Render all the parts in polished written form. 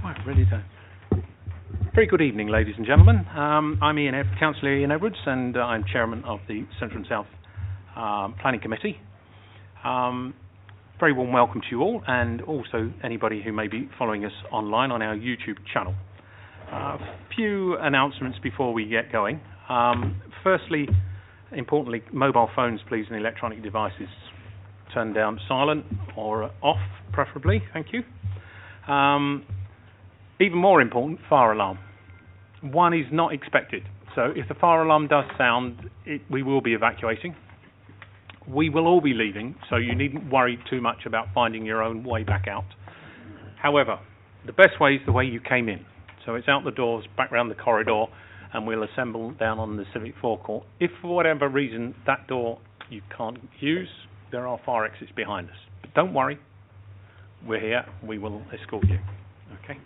Right, ready to. Very good evening, ladies and gentlemen. I'm Councillor Ian Edwards, and I'm Chairman of the Central and South Planning Committee. Very warm welcome to you all, and also anybody who may be following us online on our YouTube channel. A few announcements before we get going. Firstly, importantly, mobile phones, please, and electronic devices turn down silent or off, preferably. Thank you. Even more important, fire alarm. One is not expected. So if the fire alarm does sound, we will be evacuating. We will all be leaving, so you needn't worry too much about finding your own way back out. However, the best way is the way you came in. So it's out the doors, back round the corridor, and we'll assemble down on the civic forecourt. If for whatever reason that door you can't use, there are fire exits behind us. But don't worry, we're here, we will escort you. Okay.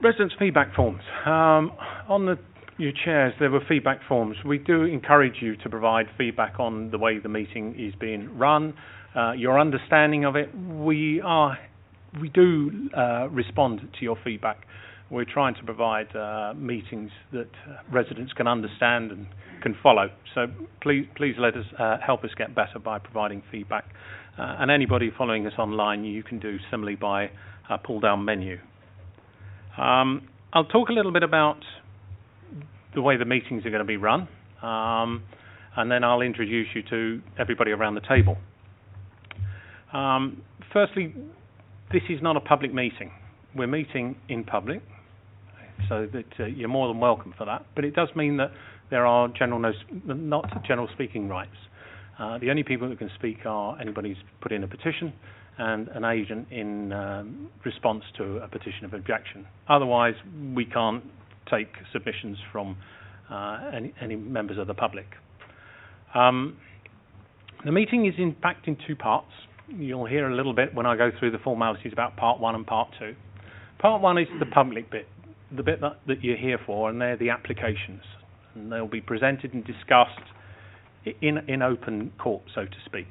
Residents' feedback forms. On your chairs, there were feedback forms. We do encourage you to provide feedback on the way the meeting is being run, your understanding of it. We do respond to your feedback. We're trying to provide meetings that residents can understand and can follow. So please let us help us get better by providing feedback. And anybody following us online, you can do similarly by a pull-down menu. I'll talk a little bit about the way the meetings are going to be run, and then I'll introduce you to everybody around the table. Firstly, this is not a public meeting. We're meeting in public, so that you're more than welcome for that. But it does mean that there are not general speaking rights. The only people that can speak are anybody who's put in a petition and an agent in response to a petition of objection. Otherwise, we can't take submissions from any members of the public. The meeting is in fact in two parts. You'll hear a little bit when I go through the formalities about part one and part two. Part one is the public bit, the bit that you're here for, and they're the applications. And they'll be presented and discussed in open court, so to speak.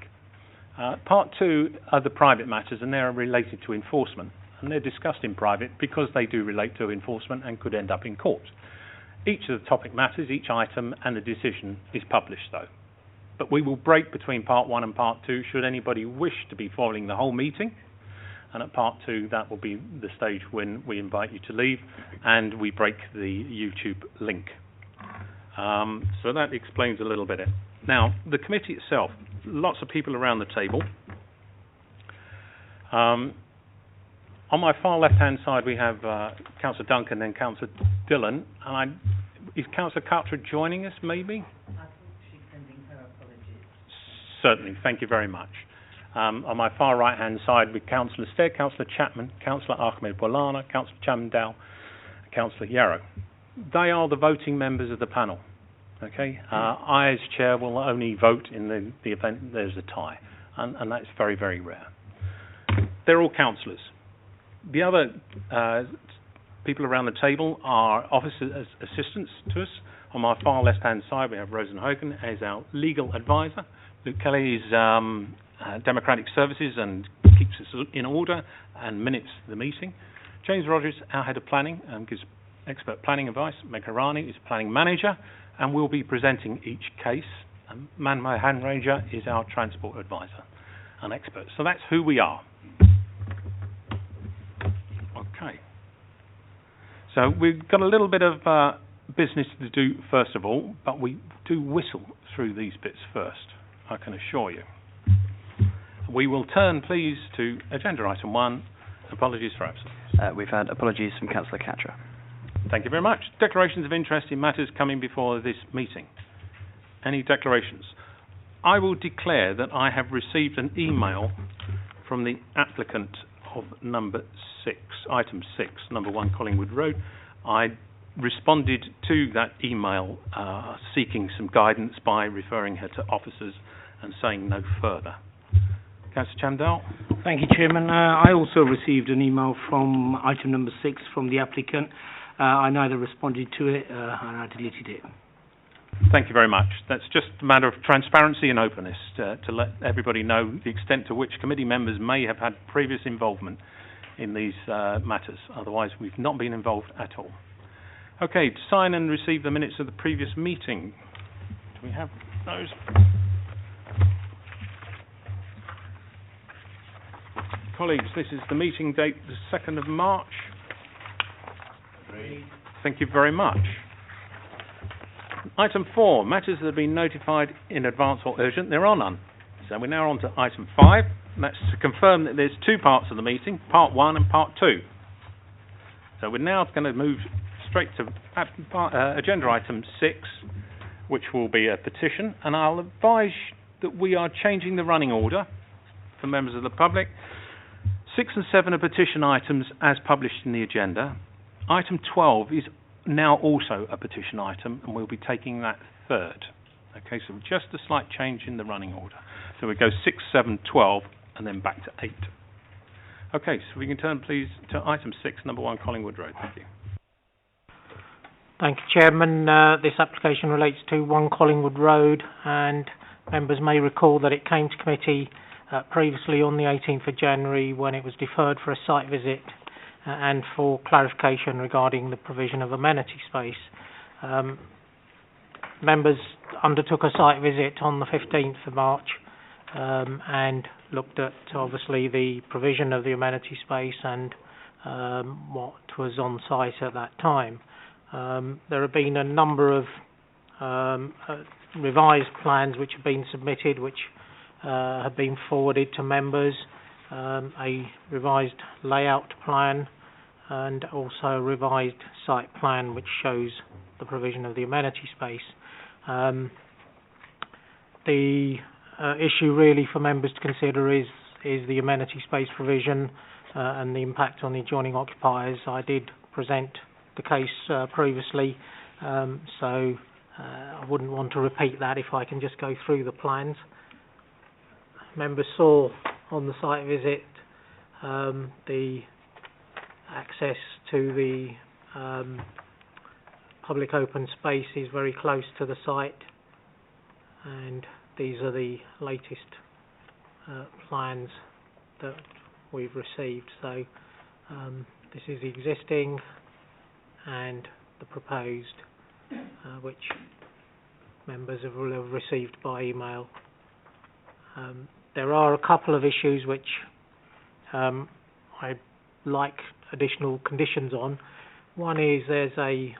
Part two are the private matters, and they're related to enforcement. And they're discussed in private because they do relate to enforcement and could end up in court. Each of the topic matters, each item, and the decision is published, though. But we will break between part one and part two should anybody wish to be following the whole meeting. And at part two, that will be the stage when we invite you to leave and we break the YouTube link. So that explains a little bit. Now, the committee itself, lots of people around the table. On my far left-hand side, we have Councillor Duncan and Councillor Dillon. And is Councillor Cartridge joining us, maybe? I think she's sending her apologies. Certainly, thank you very much. On my far right-hand side, with Councillor Stead, Councillor Chapman, Councillor Ahmed Bolana, Councillor Chamdow, and Councillor Yarrow. They are the voting members of the panel. Okay, I as chair will only vote in the event there's a tie, and that's very, very rare. They're all councillors. The other people around the table are officers, assistants to us. On my far left-hand side, we have Rosen Hogan as our legal advisor. Luke Kelly is Democratic Services and keeps us in order and minutes the meeting. James Rogers, our head of planning, gives expert planning advice. Meg Harani is planning manager and will be presenting each case. Man Mohan Ranger is our transport advisor and expert. So that's who we are. Okay. So we've got a little bit of business to do first of all, but we do whistle through these bits first, I can assure you. We will turn, please, to agenda item 1, apologies for absence. We've had apologies from Councillor Catra. Thank you very much. Declarations of interest in matters coming before this meeting. Any declarations? I will declare that I have received an email from the applicant of number 6, item 6, number 1 Collingwood Road. I responded to that email seeking some guidance by referring her to officers and saying no further. Councillor Chamdell. Thank you, Chairman. I also received an email from item number 6 from the applicant. I neither responded to it and I deleted it. Thank you very much. That's just a matter of transparency and openness to let everybody know the extent to which committee members may have had previous involvement in these matters. Otherwise, we've not been involved at all. Okay, to sign and receive the minutes of the previous meeting. Do we have those? Colleagues, this is the meeting date, the 2nd of March. Thank you very much. Item 4, matters that have been notified in advance or urgent. There are none. So we're now on to item 5, and that's to confirm that there's two parts of the meeting, part 1 and part 2. So we're now going to move straight to agenda item 6, which will be a petition, and I'll advise that we are changing the running order for members of the public. 6 and 7 are petition items as published in the agenda. Item 12 is now also a petition item, and we'll be taking that third. Okay, so just a slight change in the running order. So we go 6, 7, 12, and then back to 8. Okay, so we can turn, please, to item 6, number 1, Collingwood Road. Thank you. Thank you, Chairman. This application relates to 1 Collingwood Road, and members may recall that it came to committee previously on the 18th of January when it was deferred for a site visit and for clarification regarding the provision of amenity space. Members undertook a site visit on the 15th of March and looked at, obviously, the provision of the amenity space and what was on site at that time. There have been a number of revised plans which have been submitted, which have been forwarded to members. A revised layout plan and also a revised site plan which shows the provision of the amenity space. The issue really for members to consider is the amenity space provision and the impact on the adjoining occupiers. I did present the case previously, so I wouldn't want to repeat that if I can just go through the plans. Members saw on the site visit the access to the public open space is very close to the site, and these are the latest plans that we've received. So this is the existing and the proposed, which members will have received by email. There are a couple of issues which I'd like additional conditions on. One is there's a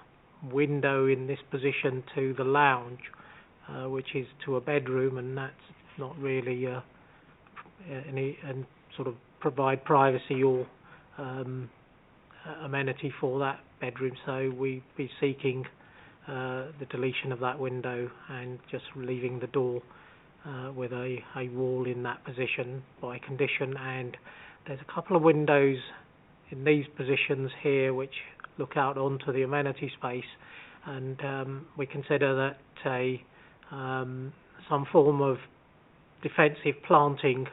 window in this position to the lounge, which is to a bedroom, and that's not really any and sort of provide privacy or amenity for that bedroom. So we'd be seeking the deletion of that window and just leaving the door with a wall in that position by condition. And there's a couple of windows in these positions here which look out onto the amenity space, and we consider that some form of defensive planting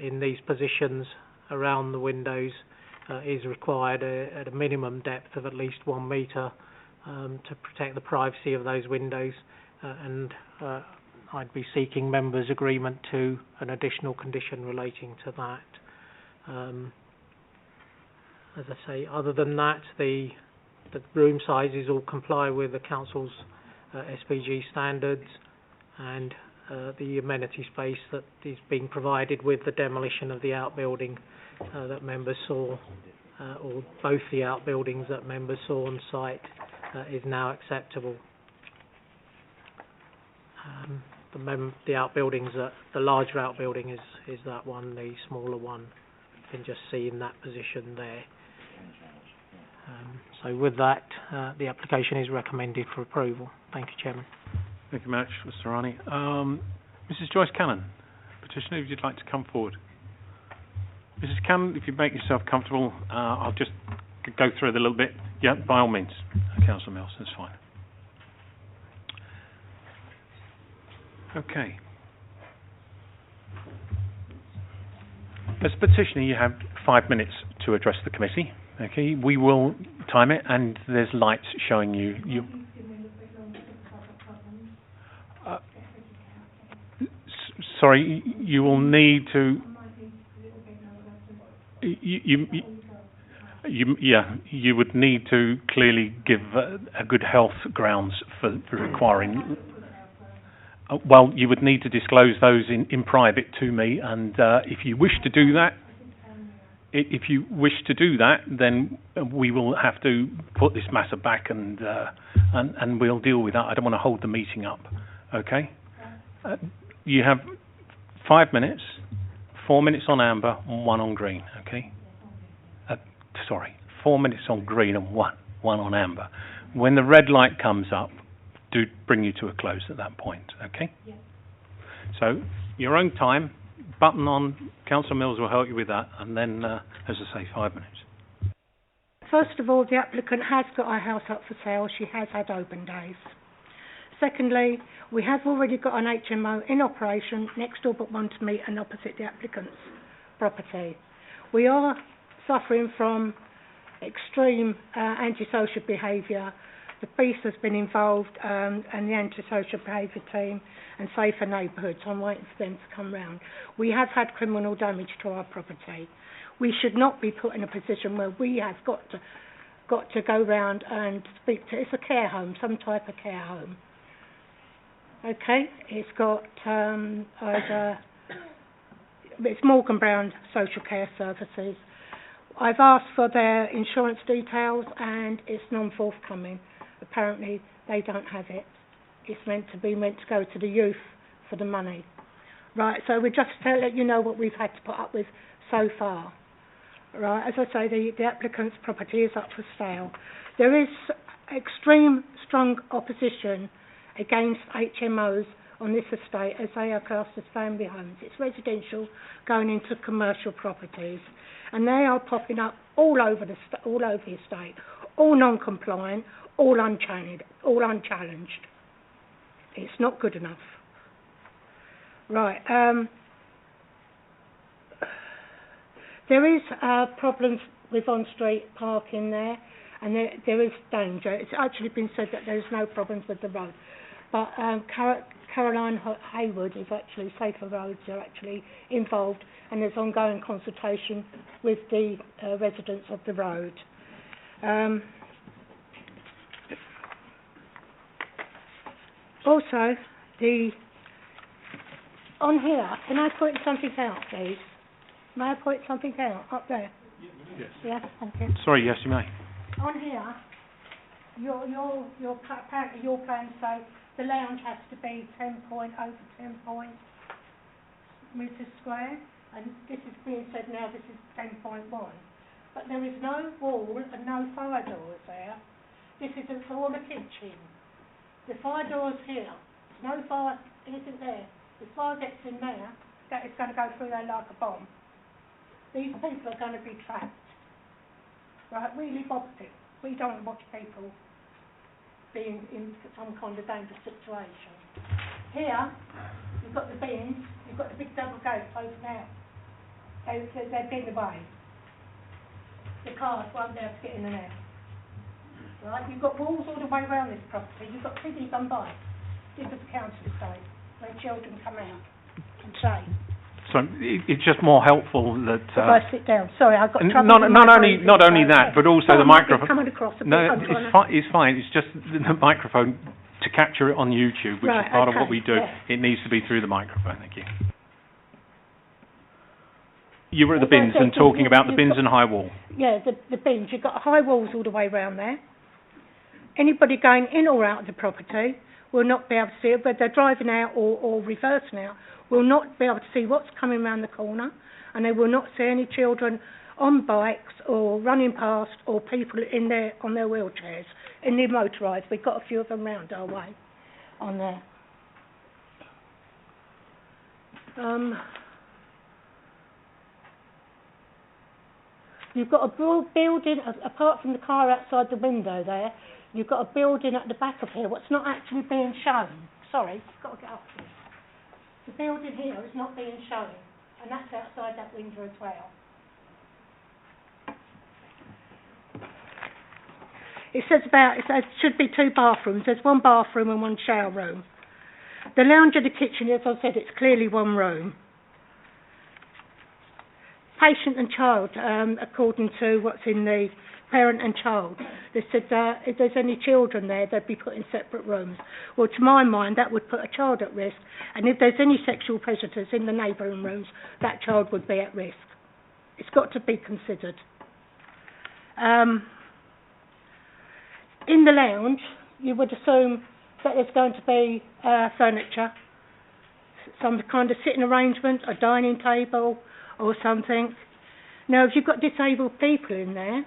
in these positions around the windows is required at a minimum depth of at least 1 metre to protect the privacy of those windows, and I'd be seeking members' agreement to an additional condition relating to that. As I say, other than that, the room sizes all comply with the council's SPG standards, and the amenity space that is being provided with the demolition of the outbuilding that members saw, or both the outbuildings that members saw on site, is now acceptable. The outbuildings, the larger outbuilding is that one. The smaller one you can just see in that position there. So with that, the application is recommended for approval. Thank you, Chairman. Thank you very much, Mr. Rani. Mrs. Joyce Cannon, petitioner, if you'd like to come forward. Mrs. Cannon, if you make yourself comfortable, I'll just go through it a little bit. Yeah, by all means, Councillor Mills, that's fine. Okay. As petitioner, you have 5 minutes to address the committee. Okay, we will time it, and there's lights showing you. sorry, you will need to. You would need to clearly give a good health grounds for requiring. Well, you would need to disclose those in private to me, and if you wish to do that, then we will have to put this matter back, and we'll deal with that. I don't want to hold the meeting up. Okay? You have 5 minutes, 4 minutes on amber, and 1 on green. Okay? 4 minutes on green and one on amber. When the red light comes up, do bring you to a close at that point. Okay? Yeah. So your own time. Button on. Councillor Mills will help you with that, and then, as I say, 5 minutes. First of all, the applicant has got our house up for sale. She has had open days. Secondly, we have already got an HMO in operation next door but one to me and opposite the applicant's property. We are suffering from extreme antisocial behaviour. The police has been involved and the antisocial behaviour team and Safer Neighbourhoods. I'm waiting for them to come round. We have had criminal damage to our property. We should not be put in a position where we have got to go round and speak to. It's a care home, some type of care home. Okay, it's got it's Morgan Brown Social Care Services. I've asked for their insurance details and it's non-forthcoming. Apparently they don't have it. It's meant to go to the youth for the money. Right, so we just to let you know what we've had to put up with so far. Right, as I say, the applicant's property is up for sale. There is extreme strong opposition against HMOs on this estate as they are classed as family homes. It's residential going into commercial properties, and they are popping up all over the estate, all non-compliant, all unchallenged. It's not good enough. Right. There is problems with on-street parking there, and there is danger. It's actually been said that there's no problems with the road, but Caroline Hayward is actually, Safer Roads are actually involved, and there's ongoing consultation with the residents of the road. Also, on here, can I point something out, please? May I point something out up there? Yes. Yeah, thank you. Sorry, yes, you may. On here, apparently your plans say the lounge has to be 10 metres square, and this is being said now this is 10.1. But there is no wall and no fire doors there. This isn't for the kitchen. The fire door's here. There's no fire, anything there. If fire gets in there, that is going to go through there like a bomb. These people are going to be trapped. Right, we live opposite. We don't watch people being in some kind of dangerous situation. Here, you've got the bins, you've got the big double gates over there. They've been away. The cars won't be able to get in and out. Right, you've got walls all the way around this property. You've got piggies on bikes. This is the council estate, where children come out and play. So it's just more helpful that. If I sit down, sorry, I've got trouble. Not only that, but also the microphone. Coming across it's fine. It's just the microphone to capture it on YouTube, which is part of what we do. Yeah. It needs to be through the microphone. Thank you. You were at the bins and talking about the bins and high wall. Yeah, the bins. You've got high walls all the way around there. Anybody going in or out of the property will not be able to see it, but they're driving out or reversing out, will not be able to see what's coming around the corner, and they will not see any children on bikes or running past, or people on their wheelchairs, in the motorised. We've got a few of them round our way on there. You've got a broad building, apart from the car outside the window there, you've got a building at the back of here, what's not actually being shown. Sorry, I've got to get up here. The building here is not being shown, and that's outside that window as well. It says should be 2 bathrooms. There's 1 bathroom and 1 shower room. The lounge and the kitchen, as I said, it's clearly one room. Patient and child, according to what's in the parent and child, they said that if there's any children there, they'd be put in separate rooms. Well, to my mind, that would put a child at risk, and if there's any sexual predators in the neighbouring rooms, that child would be at risk. It's got to be considered. In the lounge, you would assume that there's going to be furniture, some kind of sitting arrangement, a dining table or something. Now, if you've got disabled people in there,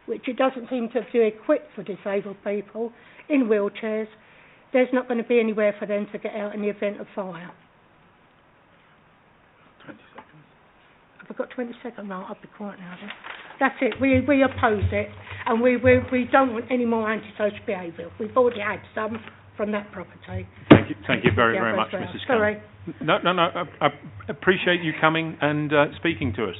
which it doesn't seem to be equipped for disabled people, in wheelchairs, there's not going to be anywhere for them to get out in the event of fire. 20 seconds. Have I got 20 seconds? No, I'll be quiet now then. That's it. We oppose it, and we don't want any more antisocial behaviour. We've already had some from that property. Thank you very, very much, Mrs. Sorry. No, I appreciate you coming and speaking to us.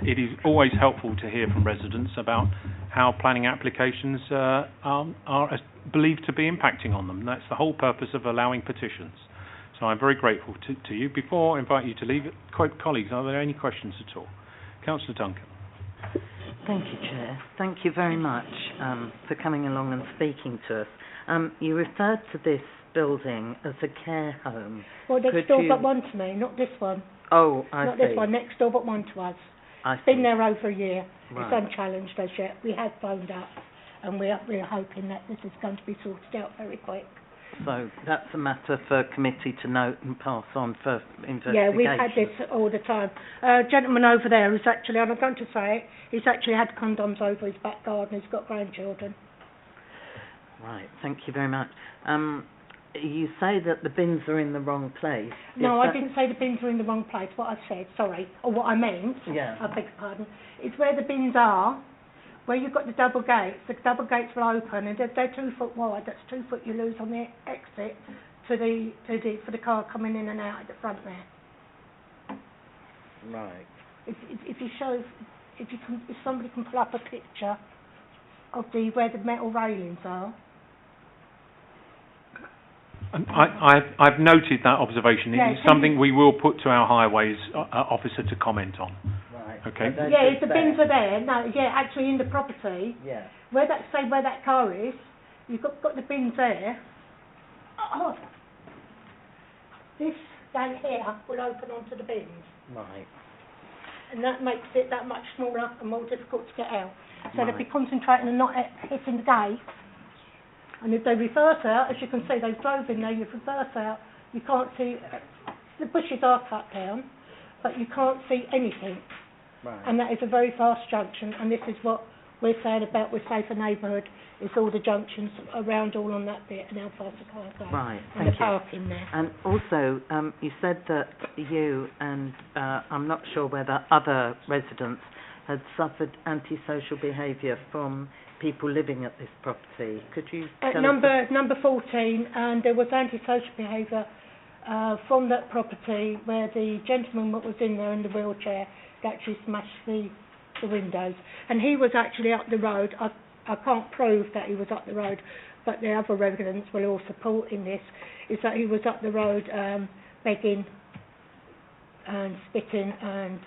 It is always helpful to hear from residents about how planning applications are believed to be impacting on them. That's the whole purpose of allowing petitions. So I'm very grateful to you. Before I invite you to leave, colleagues, are there any questions at all? Councillor Duncan. Thank you, Chair. Thank you very much for coming along and speaking to us. You referred to this building as a care home. Well, next door but one to me, not this one. Oh, I see. Not this one, next door but one to us. It's been there over a year. Right. It's unchallenged as yet. We have phoned up, and we're hoping that this is going to be sorted out very quick. So that's a matter for committee to note and pass on for investigation. Yeah, we've had this all the time. Gentleman over there who's actually, and I'm going to say it, he's actually had condoms over his back garden. He's got grandchildren. Right, thank you very much. You say that the bins are in the wrong place. No, I didn't say the bins are in the wrong place. What I said, sorry, or what I meant, I beg your pardon, is where the bins are, where you've got the double gates will open, and if they're 2 foot wide, that's 2 foot you lose on the exit for the car coming in and out at the front there. Right. If somebody can pull up a picture of where the metal railings are. And I've noted that observation. Yeah, it's something we will put to our highways officer to comment on. Right. Okay. Yeah, if the bins are there, actually in the property. Yeah. Where that car is, you've got the bins there. Oh, this down here will open onto the bins. Right. And that makes it that much smaller and more difficult to get out. So they'll be concentrating on not hitting the gate. And if they reverse out, as you can see, they drove in there, you reverse out, you can't see, the bushes are cut down, but you can't see anything. Right. And that is a very fast junction, and this is what we're saying about with safer neighbourhood, is all the junctions around all on that bit and how fast the cars go. Right, and the parking there. And also, you said that you and I'm not sure whether other residents had suffered antisocial behaviour from people living at this property. Could you tell us? Number 14, and there was antisocial behaviour from that property where the gentleman that was in there in the wheelchair actually smashed the windows. And he was actually up the road. I can't prove that he was up the road, but the other residents will all support in this, is that he was up the road begging and spitting and...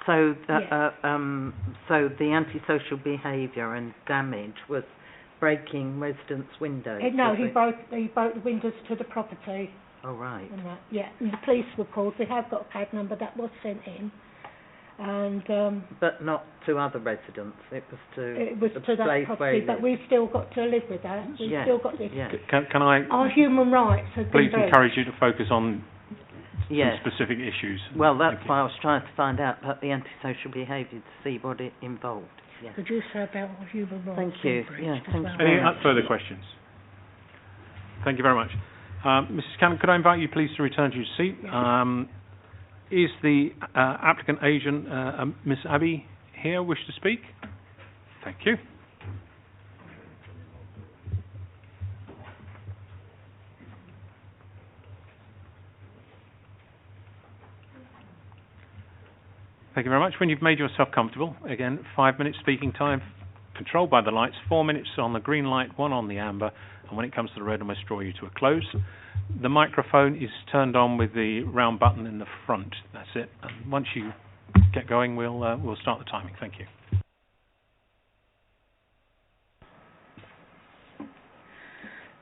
So the antisocial behaviour and damage was breaking residents' windows? No, he broke the windows to the property. Oh, right. And that, yeah, and the police were called. We have got a CAD number that was sent in. And but not to other residents. It was to to that property, but we've still got to live with that. We've still got this. Yeah. Can I? Our human rights have please been encourage you to focus on yes. some specific issues. Well, that's why I was trying to find out about the antisocial behaviour to see what it involved. Yeah. Could you say about our human rights? Thank you. Yeah, thank you. Any further questions? Thank you very much. Mrs. Cannon, could I invite you please to return to your seat? Yes. Is the applicant agent, Ms. Abbey, here, wish to speak? Thank you. Thank you very much. When you've made yourself comfortable, again, 5 minutes speaking time controlled by the lights. 4 minutes on the green light, 1 on the amber, and when it comes to the red, I must draw you to a close. The microphone is turned on with the round button in the front. That's it. And once you get going, we'll start the timing. Thank you.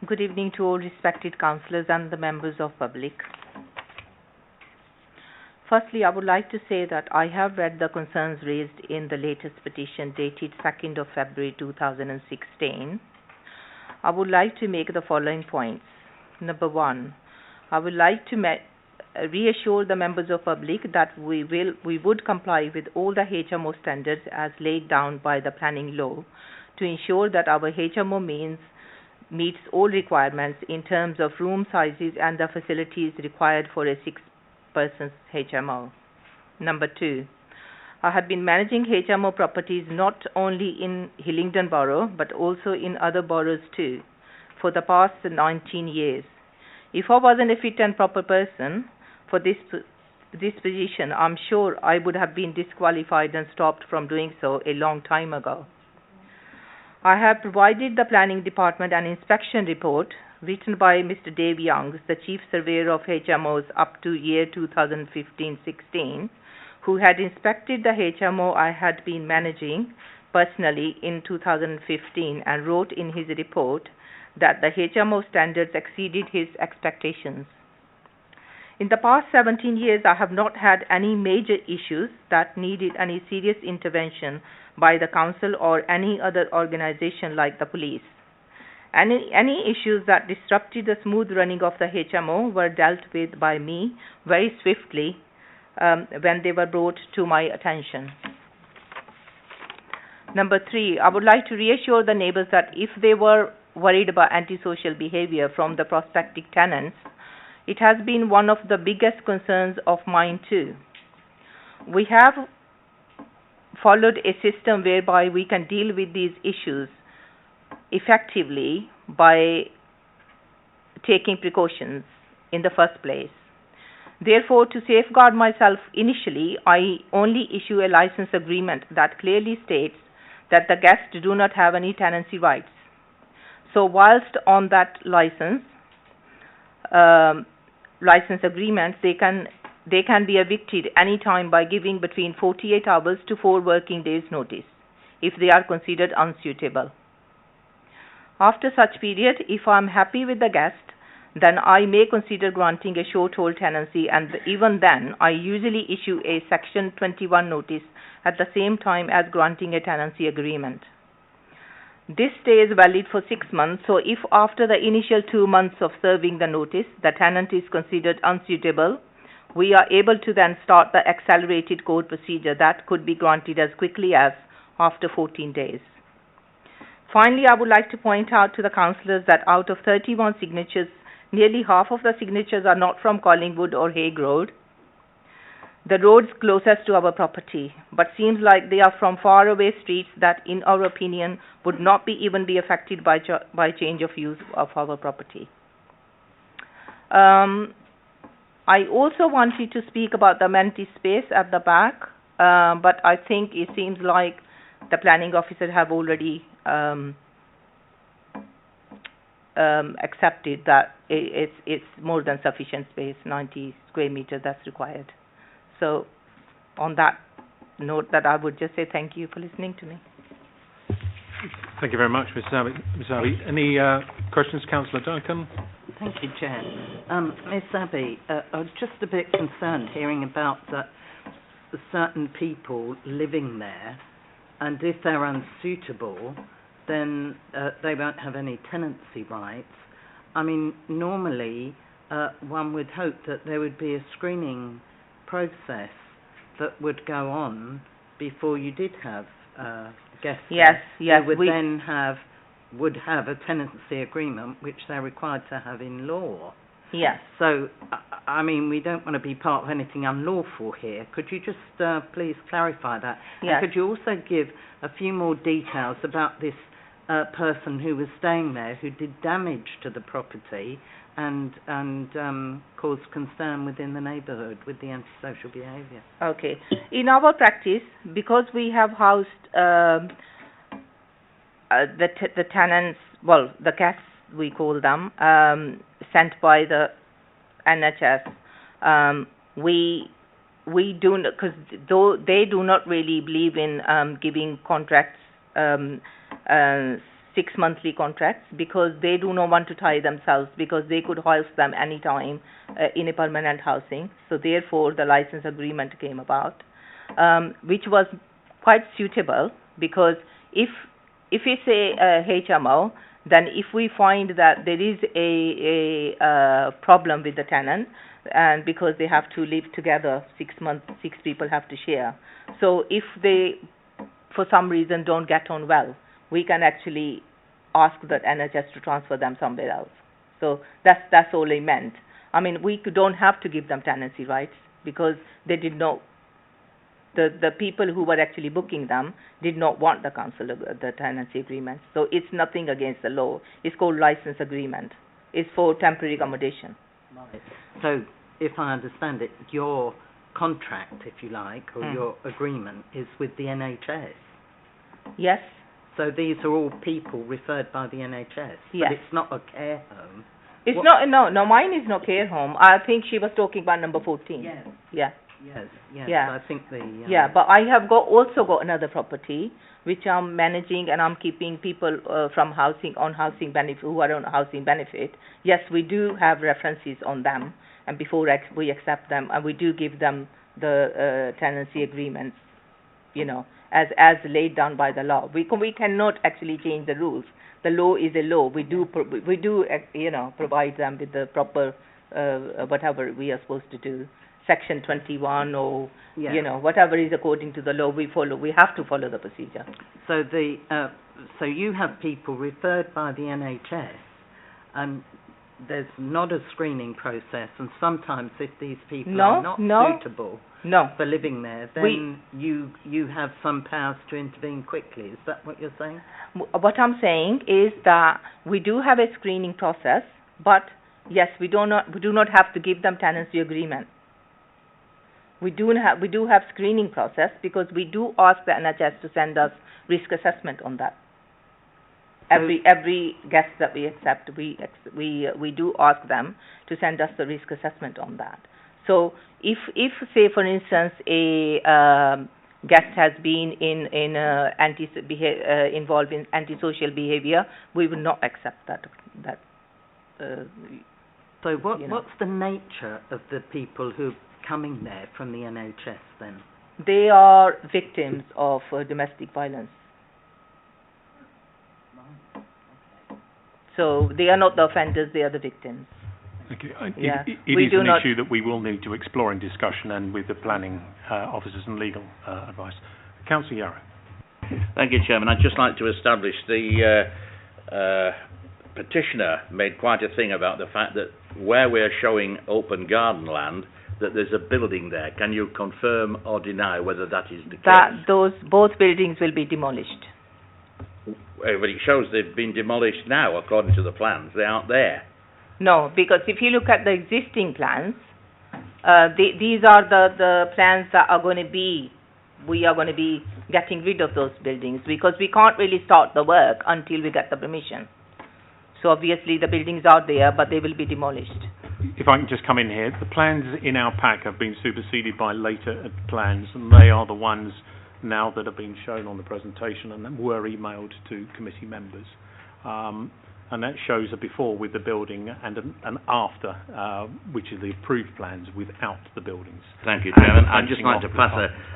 Good evening to all respected councillors and the members of public. Firstly, I would like to say that I have read the concerns raised in the latest petition dated 2nd of February 2016. I would like to make the following points. Number 1, I would like to reassure the members of public that we would comply with all the HMO standards as laid down by the planning law to ensure that our HMO meets all requirements in terms of room sizes and the facilities required for a 6-person HMO. Number 2, I have been managing HMO properties not only in Hillingdon Borough but also in other boroughs too for the past 19 years. If I wasn't a fit and proper person for this position, I'm sure I would have been disqualified and stopped from doing so a long time ago. I have provided the Planning Department an inspection report written by Mr. Dave Youngs, the Chief Surveyor of HMOs up to year 2015-16, who had inspected the HMO I had been managing personally in 2015 and wrote in his report that the HMO standards exceeded his expectations. In the past 17 years, I have not had any major issues that needed any serious intervention by the council or any other organization like the police. Any issues that disrupted the smooth running of the HMO were dealt with by me very swiftly when they were brought to my attention. Number 3, I would like to reassure the neighbours that if they were worried about antisocial behavior from the prospective tenants, it has been one of the biggest concerns of mine too. We have followed a system whereby we can deal with these issues effectively by taking precautions in the first place. Therefore, to safeguard myself initially, I only issue a license agreement that clearly states that the guests do not have any tenancy rights. So whilst on that license agreement, they can be evicted any time by giving between 48 hours to 4 working days notice if they are considered unsuitable. After such period, if I am happy with the guest, then I may consider granting a short hold tenancy, and even then I usually issue a Section 21 notice at the same time as granting a tenancy agreement. This stays valid for 6 months, so if after the initial 2 months of serving the notice, the tenant is considered unsuitable, we are able to then start the accelerated court procedure that could be granted as quickly as after 14 days. Finally, I would like to point out to the councillors that out of 31 signatures, nearly half of the signatures are not from Collingwood or Hague Road, the roads closest to our property, but seems like they are from faraway streets that, in our opinion, would not even be affected by change of use of our property. I also wanted to speak about the amenity space at the back, but I think it seems like the planning officer have already accepted that it's more than sufficient space, 90 square meters that's required. So on that note, that I would just say thank you for listening to me. Thank you very much, Ms. Zabi. Any questions, Councillor Duncan? Thank you, Chair. Ms. Zabi, I was just a bit concerned hearing about certain people living there, and if they're unsuitable, then they won't have any tenancy rights. I mean, normally one would hope that there would be a screening process that would go on before you did have guests. Yes. They would have a tenancy agreement, which they're required to have in law. Yes. So, I mean, we don't want to be part of anything unlawful here. Could you just please clarify that? Yes. And could you also give a few more details about this person who was staying there who did damage to the property and caused concern within the neighbourhood with the antisocial behaviour? Okay. In our practice, because we have housed the tenants, well, the guests we call them, sent by the NHS, we do, because though they do not really believe in giving contracts, 6 monthly contracts, because they do not want to tie themselves, because they could house them anytime in a permanent housing. So therefore the license agreement came about, which was quite suitable, because if it's a HMO, then if we find that there is a problem with the tenant, and because they have to live together 6 months, 6 people have to share. So if they, for some reason, don't get on well, we can actually ask the NHS to transfer them somewhere else. So that's all I meant. I mean, we don't have to give them tenancy rights, because they did not. The people who were actually booking them did not want the the tenancy agreement. So it's nothing against the law. It's called license agreement. It's for temporary accommodation. Right. So if I understand it, your contract, if you like, or your agreement is with the NHS. Yes. So these are all people referred by the NHS. Yes. But it's not a care home. It's not. No. Mine is not care home. I think she was talking about number 14. Yes. Yeah. Yes. Yeah. I think Yeah, but I have also got another property which I'm managing, and I'm keeping people from housing benefit, who are on housing benefit. Yes, we do have references on them, and before we accept them, and we do give them the tenancy agreements, as laid down by the law. We cannot actually change the rules. The law is a law. We do provide them with the proper whatever we are supposed to do. Section 21 or whatever is according to the law, we follow. We have to follow the procedure. So so you have people referred by the NHS, and there's not a screening process, and sometimes if these people are not suitable for living there, then you have some powers to intervene quickly. Is that what you're saying? What I'm saying is that we do have a screening process, but yes, we do not have to give them tenancy agreement. We do have screening process, because we do ask the NHS to send us risk assessment on that. Every guest that we accept, we do ask them to send us the risk assessment on that. So if say for instance a guest has been involved in antisocial behavior, we will not accept that. So what's the nature of the people who coming there from the NHS then? They are victims of domestic violence. So they are not the offenders, they are the victims. Okay. Yeah. It is an issue that we will need to explore in discussion and with the planning officers and legal advice. Councillor Yarrow. Thank you, Chairman. I'd just like to establish the petitioner made quite a thing about the fact that where we're showing open garden land, that there's a building there. Can you confirm or deny whether that is the case? Both buildings will be demolished. But it shows they've been demolished now, according to the plans. They aren't there. No, because if you look at the existing plans, these are the plans that are going to be, we are going to be getting rid of those buildings, because we can't really start the work until we get the permission. So obviously the buildings are there, but they will be demolished. If I can just come in here, the plans in our pack have been superseded by later plans, and they are the ones now that have been shown on the presentation and that were emailed to committee members. And that shows a before with the building and an after, which are the approved plans without the buildings. Thank you, Chairman. I'd just like to pass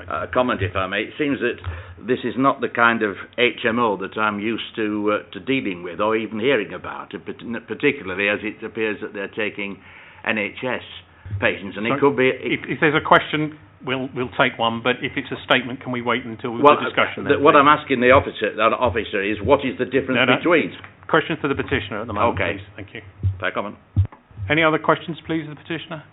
a comment, if I may. It seems that this is not the kind of HMO that I'm used to dealing with or even hearing about, particularly as it appears that they're taking NHS patients. And it could be... If there's a question, we'll take one, but if it's a statement, can we wait until the discussion? What I'm asking the officer is, what is the difference between... Questions to the petitioner at the moment, please. Thank you. Fair comment. Any other questions, please, of the petitioner?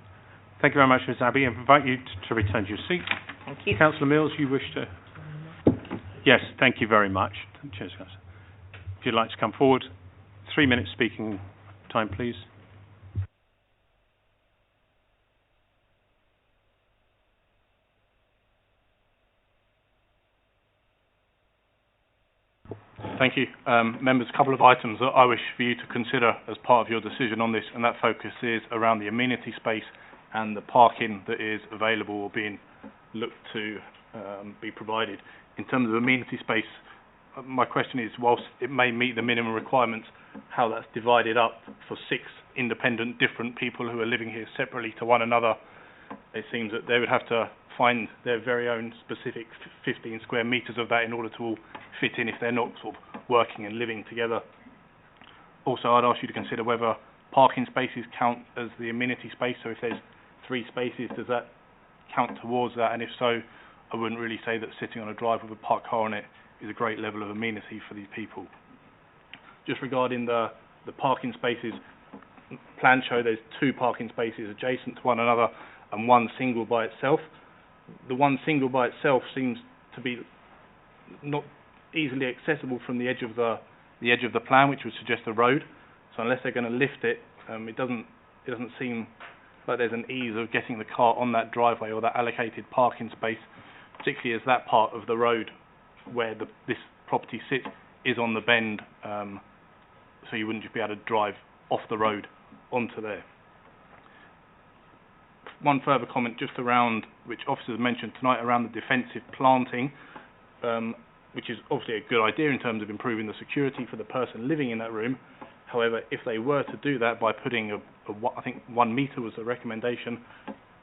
Thank you very much, Ms. Abbey. I invite you to return to your seat. Thank you. Councillor Mills, you wish to... Yes, thank you very much. Cheers, guys. If you'd like to come forward, 3 minutes speaking time, please. Thank you. Members, a couple of items that I wish for you to consider as part of your decision on this, and that focus is around the amenity space and the parking that is available or being looked to be provided. In terms of amenity space, my question is, whilst it may meet the minimum requirements, how that's divided up for 6 independent, different people who are living here separately to one another. It seems that they would have to find their very own specific 15 square metres of that in order to all fit in if they're not sort of working and living together. Also, I'd ask you to consider whether parking spaces count as the amenity space. So if there's 3 spaces, does that count towards that? And if so, I wouldn't really say that sitting on a drive with a parked car on it is a great level of amenity for these people. Just regarding the parking spaces, plans show there's 2 parking spaces adjacent to one another and 1 single by itself. The 1 single by itself seems to be not easily accessible from the edge of the plan, which would suggest the road. So unless they're going to lift it, it doesn't seem like there's an ease of getting the car on that driveway or that allocated parking space, particularly as that part of the road where this property sits is on the bend, so you wouldn't just be able to drive off the road onto there. One further comment just around, which officers mentioned tonight, around the defensive planting, which is obviously a good idea in terms of improving the security for the person living in that room. However, if they were to do that by putting I think 1 metre was the recommendation,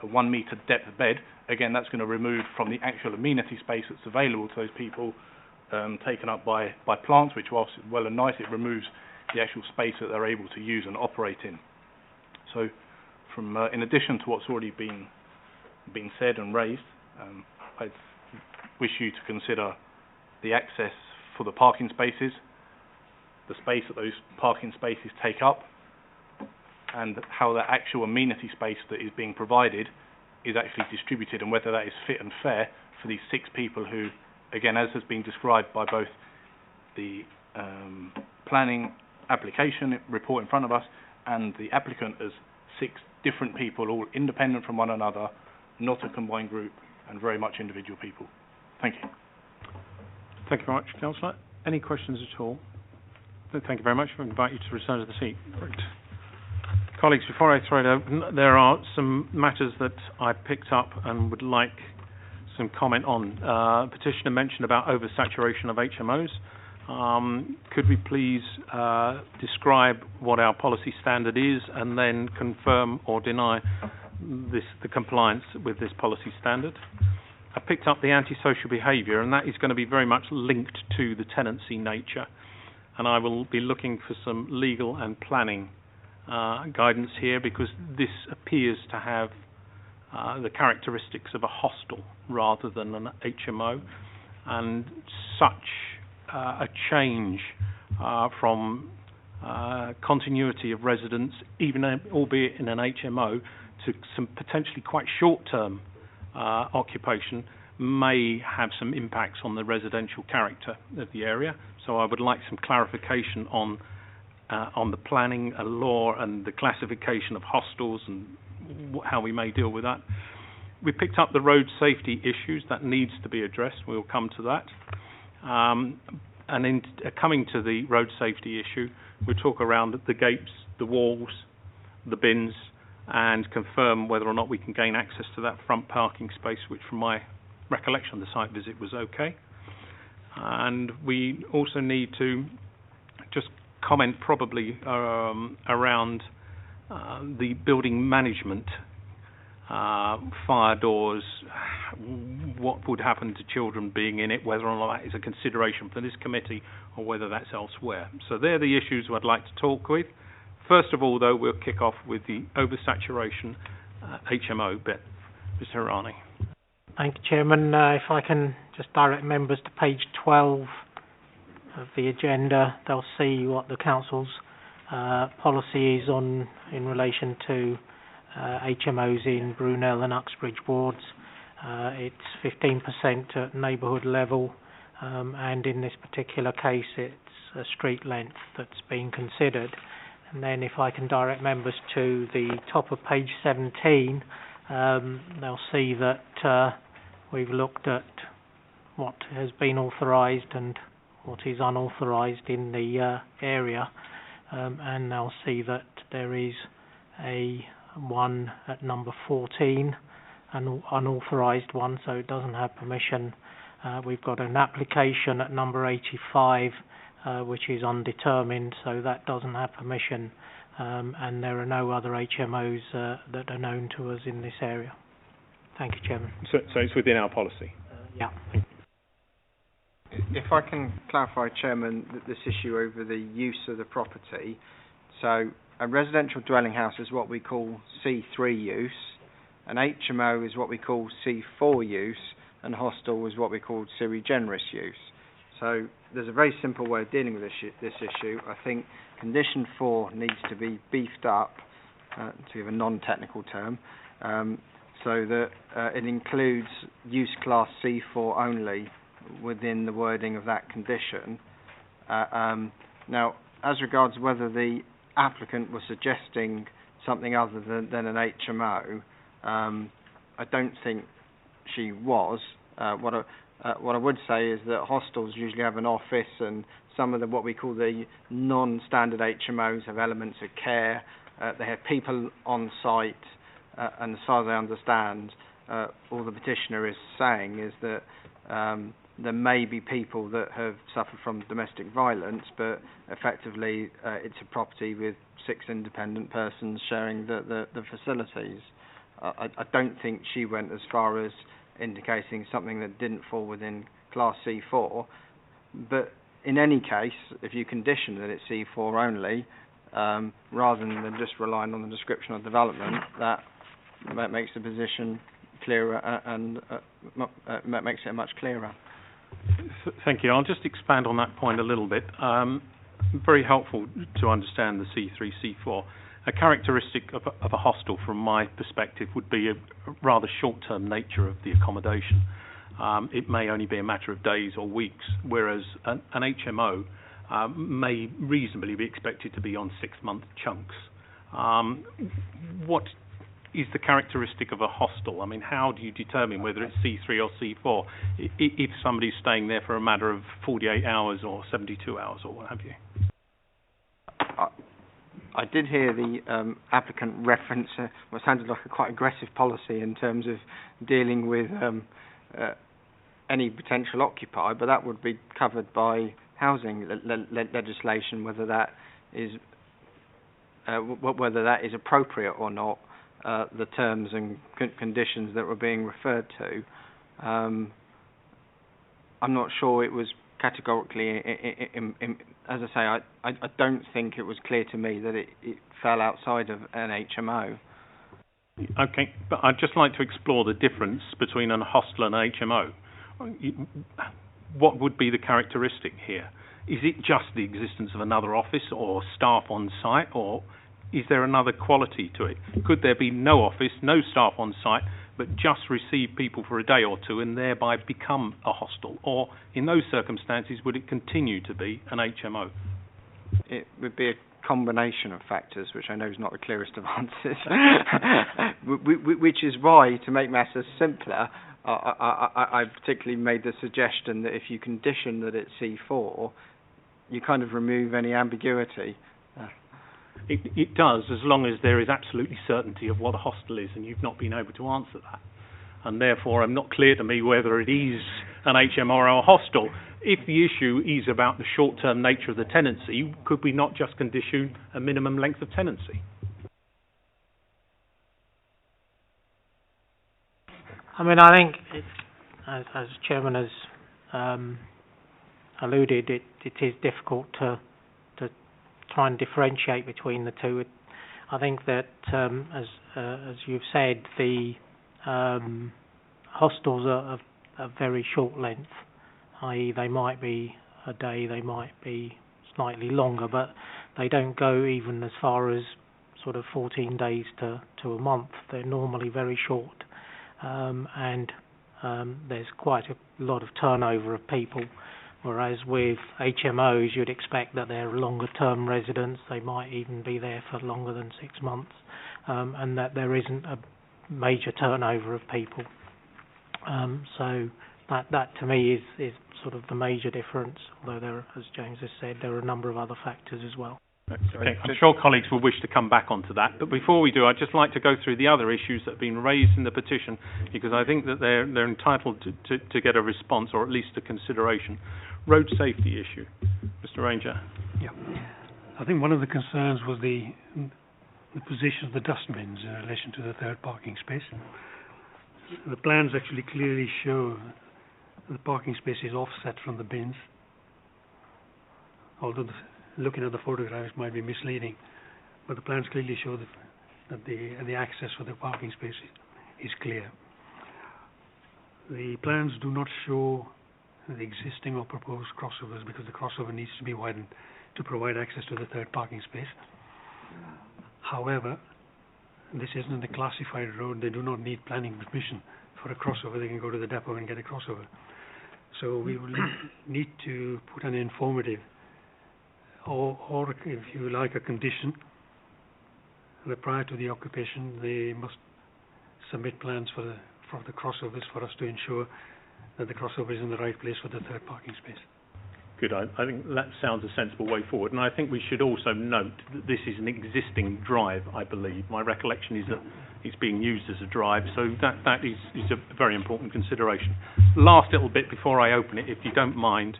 a 1 metre depth bed, again that's going to remove from the actual amenity space that's available to those people, taken up by plants, which whilst well and nice, it removes the actual space that they're able to use and operate in. So from in addition to what's already been said and raised, I wish you to consider the access for the parking spaces, the space that those parking spaces take up, and how the actual amenity space that is being provided is actually distributed, and whether that is fit and fair for these 6 people who, again, as has been described by both the planning application report in front of us and the applicant, as 6 different people, all independent from one another, not a combined group, and very much individual people. Thank you. Thank you very much, Councillor. Any questions at all? No, thank you very much. I invite you to return to the seat. Great. Colleagues, before I throw it open, there are some matters that I picked up and would like some comment on. Petitioner mentioned about oversaturation of HMOs. Could we please describe what our policy standard is and then confirm or deny the compliance with this policy standard? I picked up the antisocial behaviour, and that is going to be very much linked to the tenancy nature, and I will be looking for some legal and planning guidance here, because this appears to have the characteristics of a hostel rather than an HMO, and such a change from continuity of residence, even albeit in an HMO, to some potentially quite short-term occupation may have some impacts on the residential character of the area. So I would like some clarification on the planning law and the classification of hostels and how we may deal with that. We picked up the road safety issues that needs to be addressed. We'll come to that. And in coming to the road safety issue, we'll talk around the gates, the walls, the bins, and confirm whether or not we can gain access to that front parking space, which from my recollection of the site visit was okay. And we also need to just comment probably around the building management, fire doors, what would happen to children being in it, whether or not that is a consideration for this committee or whether that's elsewhere. So they're the issues I'd like to talk with. First of all, though, we'll kick off with the oversaturation HMO bit. Mr. Hirani. Thank you, Chairman. If I can just direct members to page 12 of the agenda, they'll see what the Council's policy is in relation to HMOs in Brunel and Uxbridge wards. It's 15% at neighbourhood level, and in this particular case it's a street length that's being considered. And then if I can direct members to the top of page 17, they'll see that we've looked at what has been authorised and what is unauthorised in the area, and they'll see that there is a one at number 14, an unauthorised one, so it doesn't have permission. We've got an application at number 85, which is undetermined, so that doesn't have permission, and there are no other HMOs that are known to us in this area. Thank you, Chairman. So it's within our policy? Yeah. If I can clarify, Chairman, this issue over the use of the property. So a residential dwelling house is what we call C3 use, an HMO is what we call C4 use, and hostel is what we call sui generis use. So there's a very simple way of dealing with this issue. I think condition 4 needs to be beefed up, to give a non-technical term, so that it includes use class C4 only within the wording of that condition. Now, as regards whether the applicant was suggesting something other than an HMO, I don't think she was. What I would say is that hostels usually have an office, and some of what we call the non-standard HMOs have elements of care. They have people on site, and as far as I understand, all the petitioner is saying is that there may be people that have suffered from domestic violence, but effectively it's a property with 6 independent persons sharing the facilities. I don't think she went as far as indicating something that didn't fall within Class C4, but in any case, if you condition that it's C4 only, rather than just relying on the description of development, that makes the position clearer and makes it much clearer. Thank you. I'll just expand on that point a little bit. Very helpful to understand the C3, C4. A characteristic of a hostel, from my perspective, would be a rather short-term nature of the accommodation. It may only be a matter of days or weeks, whereas an HMO may reasonably be expected to be on 6-month chunks. What is the characteristic of a hostel? I mean, how do you determine whether it's C3 or C4 if somebody's staying there for a matter of 48 hours or 72 hours or what have you? I did hear the applicant reference what sounded like a quite aggressive policy in terms of dealing with any potential occupier, but that would be covered by housing legislation, whether that is appropriate or not. The terms and conditions that were being referred to. I'm not sure it was categorically, as I say, I don't think it was clear to me that it fell outside of an HMO. Okay, but I'd just like to explore the difference between a hostel and an HMO. What would be the characteristic here? Is it just the existence of another office or staff on site, or is there another quality to it? Could there be no office, no staff on site, but just receive people for a day or two and thereby become a hostel? Or in those circumstances, would it continue to be an HMO? It would be a combination of factors, which I know is not the clearest of answers. Which is why, to make matters simpler, I particularly made the suggestion that if you condition that it's C4, you kind of remove any ambiguity. It does, as long as there is absolutely certainty of what a hostel is, and you've not been able to answer that. And therefore, I'm not clear to me whether it is an HMO or a hostel. If the issue is about the short-term nature of the tenancy, could we not just condition a minimum length of tenancy? I mean, I think, as Chairman has alluded, it is difficult to try and differentiate between the two. I think that, as you've said, the hostels are of very short length, i.e. they might be a day, they might be slightly longer, but they don't go even as far as sort of 14 days to a month. They're normally very short, and there's quite a lot of turnover of people. Whereas with HMOs, you'd expect that they're longer-term residents. They might even be there for longer than 6 months, and that there isn't a major turnover of people. So that to me is sort of the major difference, although there, as James has said, there are a number of other factors as well. Okay. I'm sure colleagues will wish to come back onto that, but before we do, I'd just like to go through the other issues that have been raised in the petition, because I think that they're entitled to get a response, or at least a consideration. Road safety issue. Mr. Ranger. Yeah. I think one of the concerns was the position of the dustbins in relation to the third parking space. The plans actually clearly show the parking space is offset from the bins, although looking at the photographs might be misleading, but the plans clearly show that the access for the parking space is clear. The plans do not show the existing or proposed crossovers, because the crossover needs to be widened to provide access to the third parking space. However, this isn't a classified road. They do not need planning permission for a crossover. They can go to the depot and get a crossover. So we will need to put an informative, or if you like, a condition that prior to the occupation they must submit plans for the crossovers for us to ensure that the crossover is in the right place for the third parking space. Good. I think that sounds a sensible way forward. And I think we should also note that this is an existing drive, I believe. My recollection is that it's being used as a drive, so that is a very important consideration. Last little bit before I open it, if you don't mind,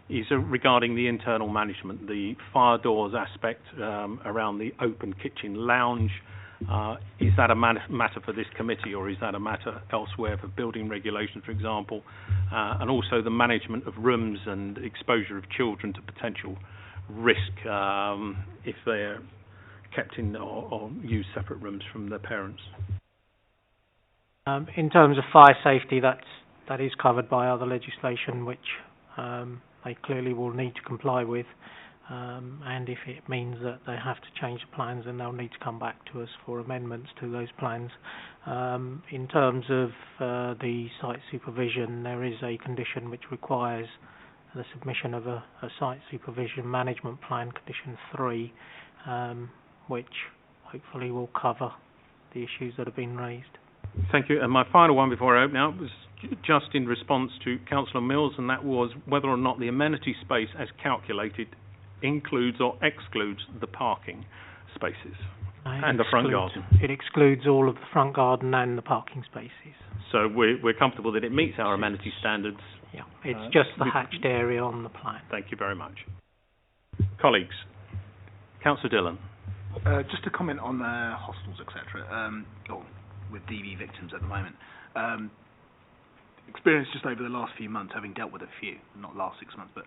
is regarding the internal management, the fire doors aspect around the open kitchen lounge. Is that a matter for this committee, or is that a matter elsewhere for building regulations, for example, and also the management of rooms and exposure of children to potential risk if they're kept in or use separate rooms from their parents? In terms of fire safety, that is covered by other legislation, which they clearly will need to comply with. And if it means that they have to change the plans, then they'll need to come back to us for amendments to those plans. In terms of the site supervision, there is a condition which requires the submission of a site supervision management plan, condition 3, which hopefully will cover the issues that have been raised. Thank you. And my final one before I open up was just in response to Councillor Mills, and that was whether or not the amenity space as calculated includes or excludes the parking spaces and the front garden. It excludes all of the front garden and the parking spaces. So we're comfortable that it meets our amenity standards. Yeah, it's just the hatched area on the plan. Thank you very much. Colleagues, Councillor Dillon. Just to comment on hostels, etc., with DV victims at the moment. Experience just over the last few months, having dealt with a few, not last 6 months, but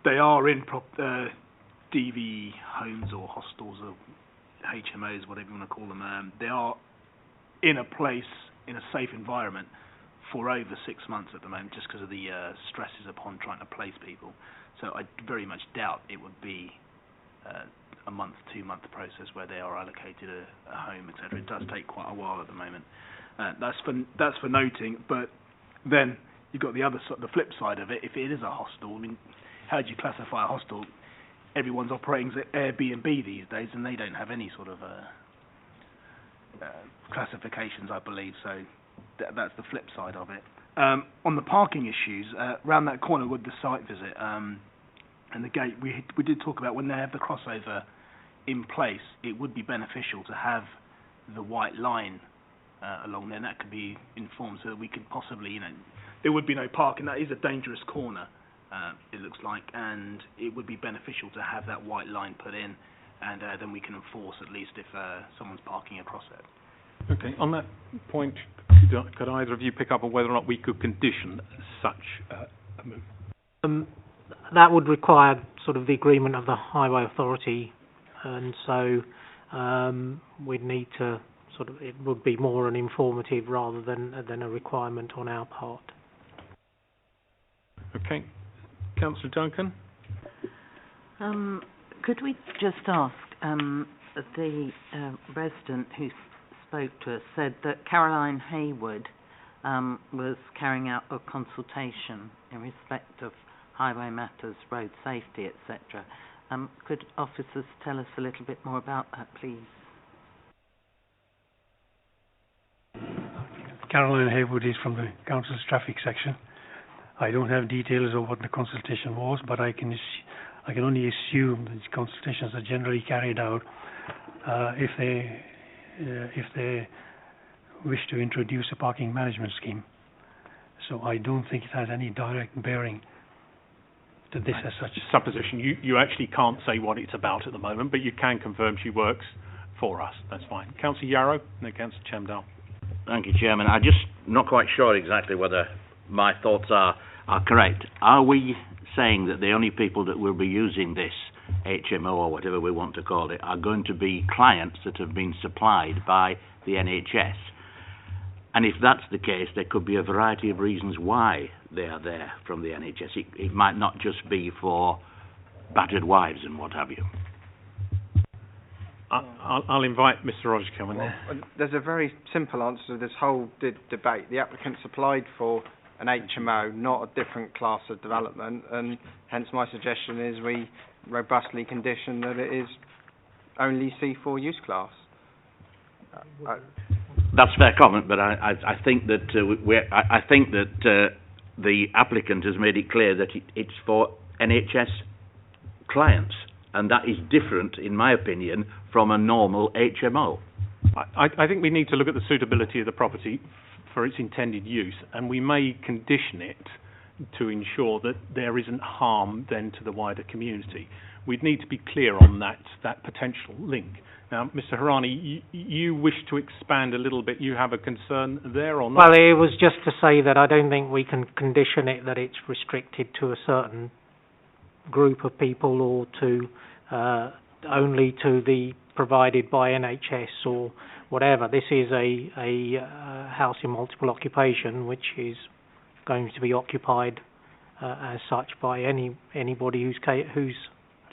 they are in DV homes or hostels or HMOs, whatever you want to call them. They are in a place, in a safe environment for over 6 months at the moment, just because of the stresses upon trying to place people. So I very much doubt it would be a month, 2 month process where they are allocated a home, etc. It does take quite a while at the moment. That's for noting. But then you've got the flip side of it. If it is a hostel, I mean, how do you classify a hostel? Everyone's operating as Airbnb these days, and they don't have any sort of classifications, I believe. So that's the flip side of it. On the parking issues, around that corner with the site visit and the gate, we did talk about when they have the crossover in place, it would be beneficial to have the white line along there, and that could be informed so that we could possibly, there would be no parking. That is a dangerous corner, it looks like, and it would be beneficial to have that white line put in, and then we can enforce at least if someone's parking across it. Okay, on that point, could either of you pick up on whether or not we could condition such a move? That would require sort of the agreement of the Highway Authority, and so we'd need to it would be more an informative rather than a requirement on our part. Okay. Councillor Duncan? Could we just ask, the resident who spoke to us said that Caroline Haywood was carrying out a consultation in respect of highway matters, road safety, etc. Could officers tell us a little bit more about that, please? Caroline Haywood is from the council's traffic section. I don't have details of what the consultation was, but I can only assume that these consultations are generally carried out if they wish to introduce a parking management scheme. So I don't think it has any direct bearing to this as such. Supposition. You actually can't say what it's about at the moment, but you can confirm she works for us. That's fine. Councillor Yarrow and then Councillor Chamdal. Thank you, Chairman. I'm just not quite sure exactly whether my thoughts are correct. Are we saying that the only people that will be using this HMO or whatever we want to call it are going to be clients that have been supplied by the NHS? And if that's the case, there could be a variety of reasons why they are there from the NHS. It might not just be for battered wives and what have you. I'll invite Mr. Rogers to come in there. There's a very simple answer to this whole debate. The applicant's applied for an HMO, not a different class of development, and hence my suggestion is we robustly condition that it is only C4 use class. That's a fair comment, but I think that the applicant has made it clear that it's for NHS clients, and that is different, in my opinion, from a normal HMO. I think we need to look at the suitability of the property for its intended use, and we may condition it to ensure that there isn't harm then to the wider community. We'd need to be clear on that potential link. Now, Mr. Harani, you wish to expand a little bit. You have a concern there or not? Well, it was just to say that I don't think we can condition it that it's restricted to a certain group of people or to only to the provided by NHS or whatever. This is a house in multiple occupation, which is going to be occupied as such by anybody who's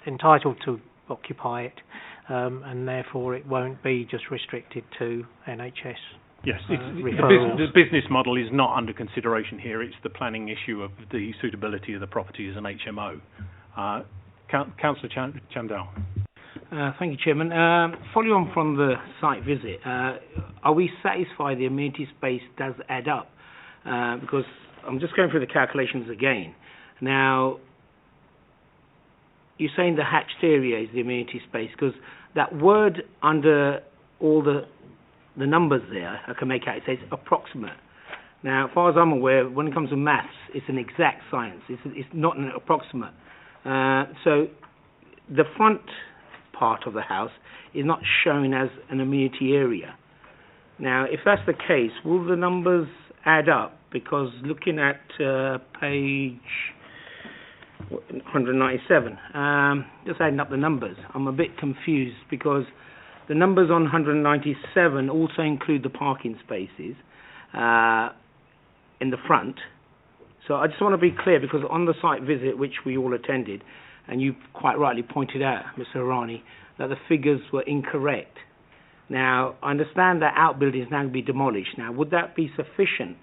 entitled to occupy it, and therefore it won't be just restricted to NHS. Yes, the business model is not under consideration here. It's the planning issue of the suitability of the property as an HMO. Councillor Chamdal. Thank you, Chairman. Following on from the site visit, are we satisfied the amenity space does add up? Because I'm just going through the calculations again. Now, you're saying the hatched area is the amenity space, because that word under all the numbers there, I can make out, it says approximate. Now, as far as I'm aware, when it comes to maths, it's an exact science. It's not an approximate. So the front part of the house is not shown as an amenity area. Now, if that's the case, will the numbers add up? Because looking at page 197, just adding up the numbers, I'm a bit confused because the numbers on 197 also include the parking spaces in the front. So I just want to be clear, because on the site visit, which we all attended, and you quite rightly pointed out, Mr. Harani, that the figures were incorrect. Now, I understand that outbuilding is now going to be demolished. Now, would that be sufficient?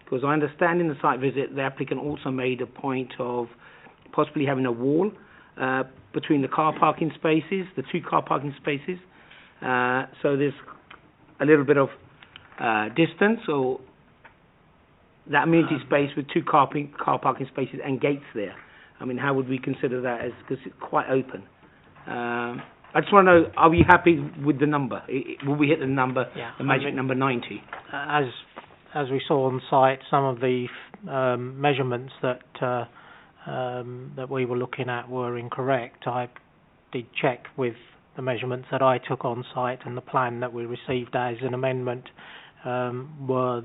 Because I understand in the site visit, the applicant also made a point of possibly having a wall between the car parking spaces, the two car parking spaces. So there's a little bit of distance, or that amenity space with two car parking spaces and gates there. I mean, how would we consider that? Because it's quite open. I just want to know, are we happy with the number? Will we hit the number, the magic number 90? As we saw on site, some of the measurements that we were looking at were incorrect. I did check with the measurements that I took on site, and the plan that we received as an amendment were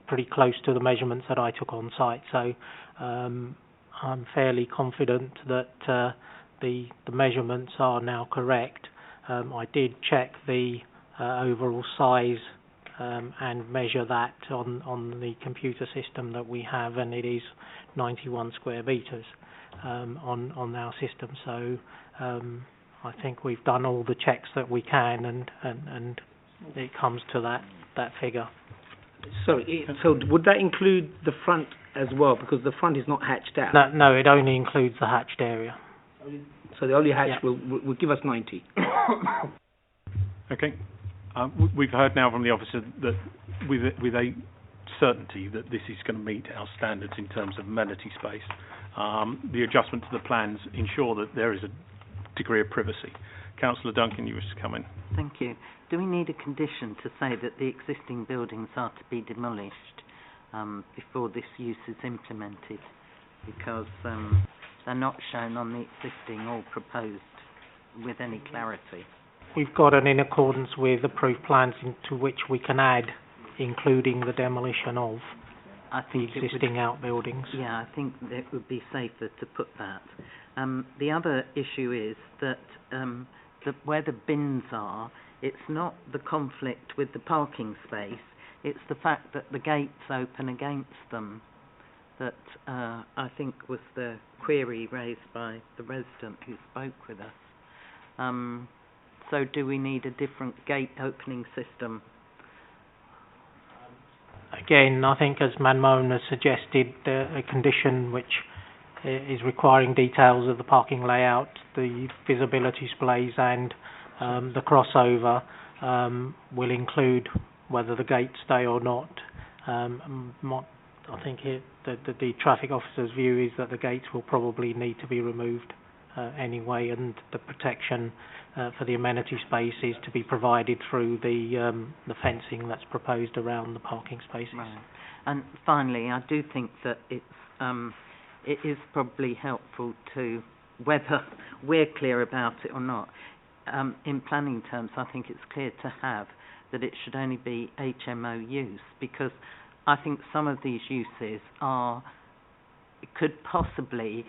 pretty close to the measurements that I took on site. So I'm fairly confident that the measurements are now correct. I did check the overall size and measure that on the computer system that we have, and it is 91 square metres on our system. So I think we've done all the checks that we can, and it comes to that figure. So would that include the front as well? Because the front is not hatched out. No, it only includes the hatched area. So the only hatch will give us 90. Okay. We've heard now from the officer that with a certainty that this is going to meet our standards in terms of amenity space. The adjustment to the plans ensure that there is a degree of privacy. Councillor Duncan, you wish to come in. Thank you. Do we need a condition to say that the existing buildings are to be demolished before this use is implemented? Because they're not shown on the existing or proposed with any clarity. We've got an in accordance with approved plans into which we can add, including the demolition of the existing outbuildings. Yeah, I think it would be safer to put that. The other issue is that where the bins are, it's not the conflict with the parking space, it's the fact that the gates open against them that I think was the query raised by the resident who spoke with us. So do we need a different gate opening system? Again, I think as Manmohan has suggested, a condition which is requiring details of the parking layout, the visibility displays and the crossover will include whether the gates stay or not. I think the traffic officer's view is that the gates will probably need to be removed anyway, and the protection for the amenity space is to be provided through the fencing that's proposed around the parking spaces. Right. And finally, I do think that it is probably helpful to, whether we're clear about it or not, in planning terms, I think it's clear to have that it should only be HMO use, because I think some of these uses could possibly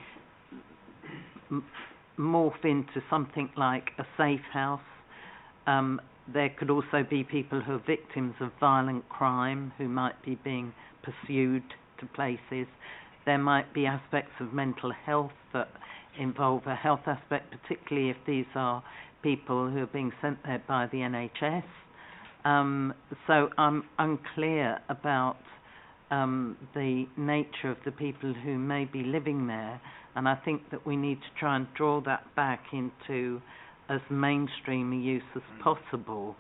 morph into something like a safe house. There could also be people who are victims of violent crime who might be being pursued to places. There might be aspects of mental health that involve a health aspect, particularly if these are people who are being sent there by the NHS. So I'm unclear about the nature of the people who may be living there, and I think that we need to try and draw that back into as mainstream a use as possible,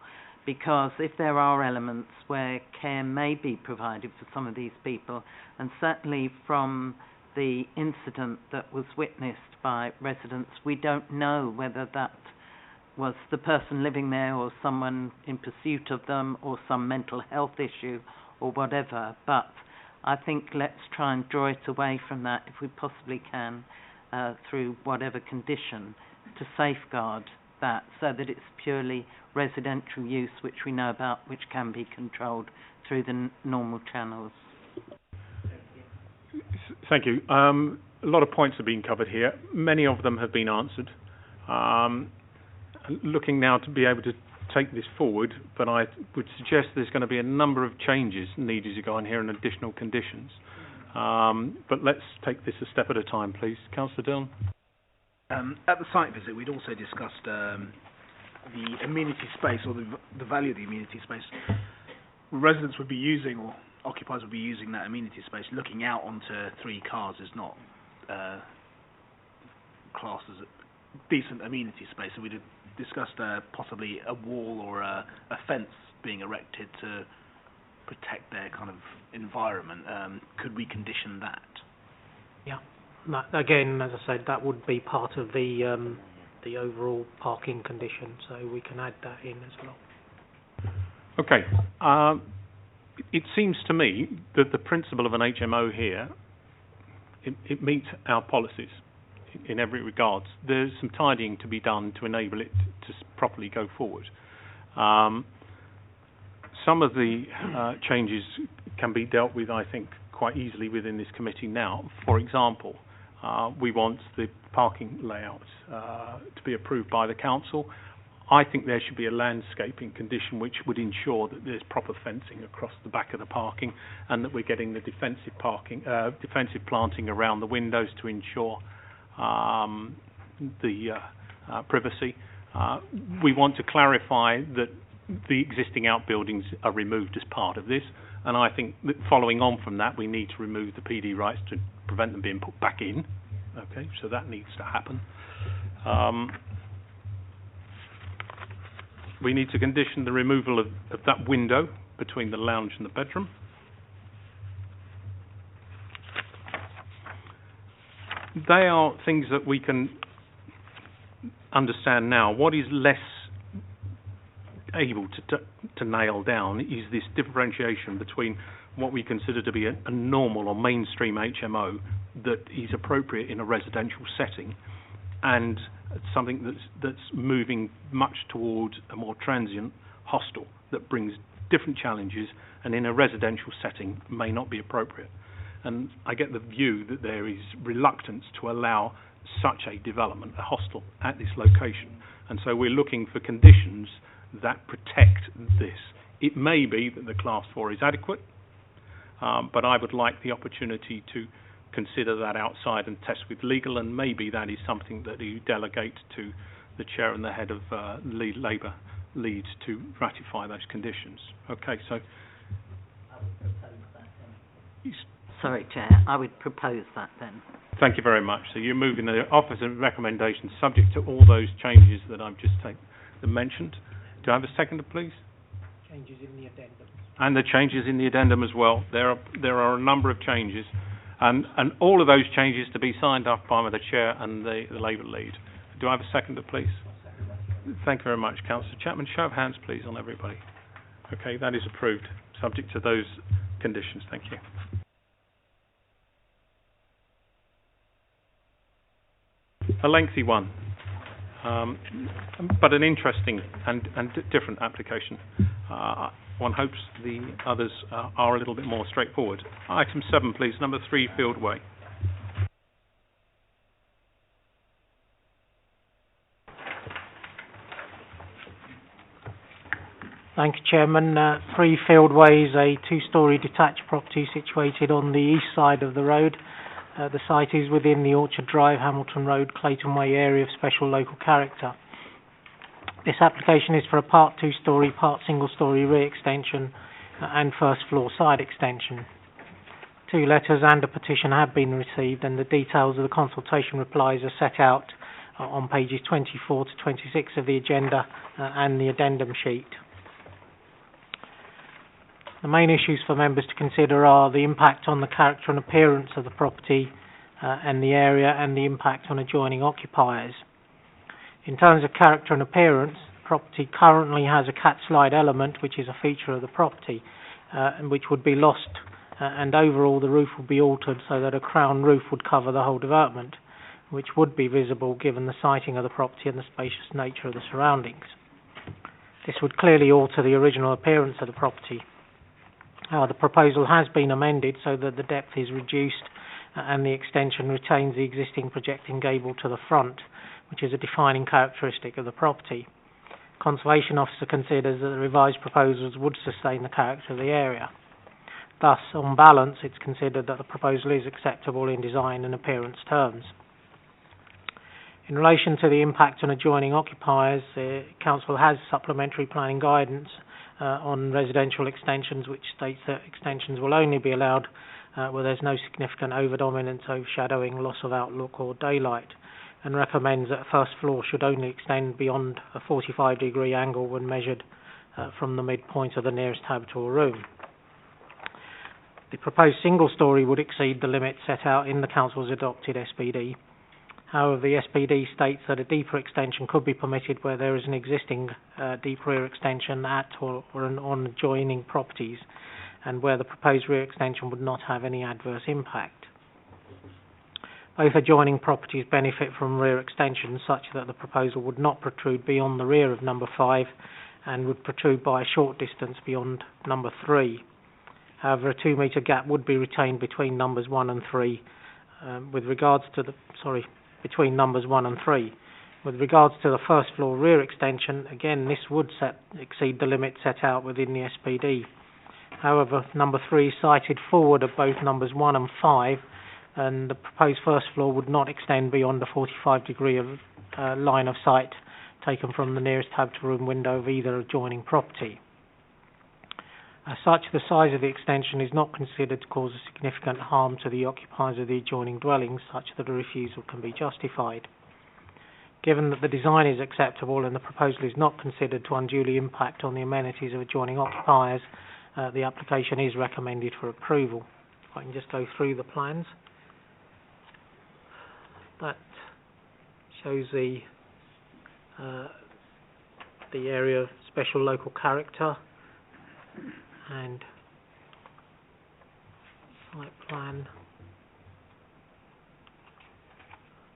because if there are elements where care may be provided for some of these people, and certainly from the incident that was witnessed by residents, we don't know whether that was the person living there or someone in pursuit of them or some mental health issue or whatever, but I think let's try and draw it away from that if we possibly can through whatever condition to safeguard that, so that it's purely residential use which we know about, which can be controlled through the normal channels. Thank you. A lot of points have been covered here. Many of them have been answered. Looking now to be able to take this forward, but I would suggest there's going to be a number of changes needed to go on here and additional conditions. But let's take this a step at a time, please. Councillor Dillon. At the site visit, we'd also discussed the amenity space, or the value of the amenity space. Residents would be using, or occupiers would be using that amenity space. Looking out onto 3 cars is not classed as a decent amenity space. So we'd discussed possibly a wall or a fence being erected to protect their kind of environment. Could we condition that? Yeah. Again, as I said, that would be part of the overall parking condition, so we can add that in as well. Okay. It seems to me that the principle of an HMO here, it meets our policies in every regard. There's some tidying to be done to enable it to properly go forward. Some of the changes can be dealt with, I think, quite easily within this committee now. For example, we want the parking layout to be approved by the council. I think there should be a landscaping condition which would ensure that there's proper fencing across the back of the parking, and that we're getting the defensive planting around the windows to ensure the privacy. We want to clarify that the existing outbuildings are removed as part of this, and I think that following on from that, we need to remove the PD rights to prevent them being put back in. Okay, so that needs to happen. We need to condition the removal of that window between the lounge and the bedroom. they are things that we can understand now. What is less able to nail down is this differentiation between what we consider to be a normal or mainstream HMO that is appropriate in a residential setting, and something that's moving much towards a more transient hostel that brings different challenges and in a residential setting may not be appropriate. And I get the view that there is reluctance to allow such a development, a hostel, at this location. And so we're looking for conditions that protect this. It may be that the Class 4 is adequate, but I would like the opportunity to consider that outside and test with legal, and maybe that is something that you delegate to the chair and the head of Labour leads to ratify those conditions. Okay, so... Sorry, Chair, I would propose that then. Thank you very much. So you're moving the offers and recommendations subject to all those changes that I've just mentioned. Do I have a seconder, please? Changes in the addendum. And the changes in the addendum as well. There are a number of changes, and all of those changes to be signed off by the chair and the Labour lead. Do I have a seconder, please? Thank you very much, Councillor Chapman. Show of hands, please, on everybody. Okay, that is approved, subject to those conditions. Thank you. A lengthy one, but an interesting and different application. One hopes the others are a little bit more straightforward. Item 7, please, number 3, Fieldway. Thank you, Chairman. 3 Fieldway is a 2-storey detached property situated on the east side of the road. The site is within the Orchard Drive, Hamilton Road, Clayton Way area of special local character. This application is for a part 2-storey, part single-storey rear extension and first floor side extension. 2 letters and a petition have been received, and the details of the consultation replies are set out on pages 24 to 26 of the agenda and the addendum sheet. The main issues for members to consider are the impact on the character and appearance of the property and the area, and the impact on adjoining occupiers. In terms of character and appearance, the property currently has a cat slide element, which is a feature of the property, and which would be lost, and overall the roof would be altered so that a crown roof would cover the whole development, which would be visible given the siting of the property and the spacious nature of the surroundings. This would clearly alter the original appearance of the property. The proposal has been amended so that the depth is reduced and the extension retains the existing projecting gable to the front, which is a defining characteristic of the property. Conservation Officer considers that the revised proposals would sustain the character of the area. Thus, on balance, it's considered that the proposal is acceptable in design and appearance terms. In relation to the impact on adjoining occupiers, the Council has supplementary planning guidance on residential extensions, which states that extensions will only be allowed where there's no significant overdominance, overshadowing, loss of outlook or daylight, and recommends that a first floor should only extend beyond a 45-degree angle when measured from the midpoint of the nearest habitable room. The proposed single-storey would exceed the limit set out in the Council's adopted SPD. However, the SPD states that a deeper extension could be permitted where there is an existing deep rear extension at or on adjoining properties, and where the proposed rear extension would not have any adverse impact. Both adjoining properties benefit from rear extensions such that the proposal would not protrude beyond the rear of number 5 and would protrude by a short distance beyond number 3. However, a 2-metre gap would be retained between numbers 1 and 3 between numbers 1 and 3. With regards to the first floor rear extension, again this would exceed the limit set out within the SPD. However, number 3 is sited forward of both numbers 1 and 5, and the proposed first floor would not extend beyond a 45-degree line of sight taken from the nearest habitable room window of either adjoining property. As such, the size of the extension is not considered to cause a significant harm to the occupiers of the adjoining dwellings, such that a refusal can be justified. Given that the design is acceptable and the proposal is not considered to unduly impact on the amenities of adjoining occupiers, the application is recommended for approval. If I can just go through the plans. that shows the area of special local character and site plan.